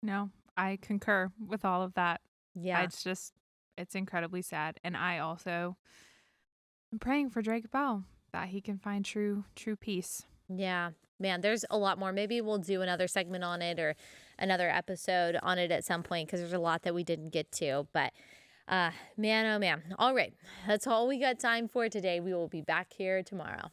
No, I concur with all of that. Yeah. It's incredibly sad. And I also am praying for Drake Bell that he can find true peace. Yeah, man, there's a lot more. Maybe we'll do another segment on it or another episode on it at some point because there's a lot that we didn't get to. But man, oh man. All right, that's all we got time for today. We will be back here tomorrow.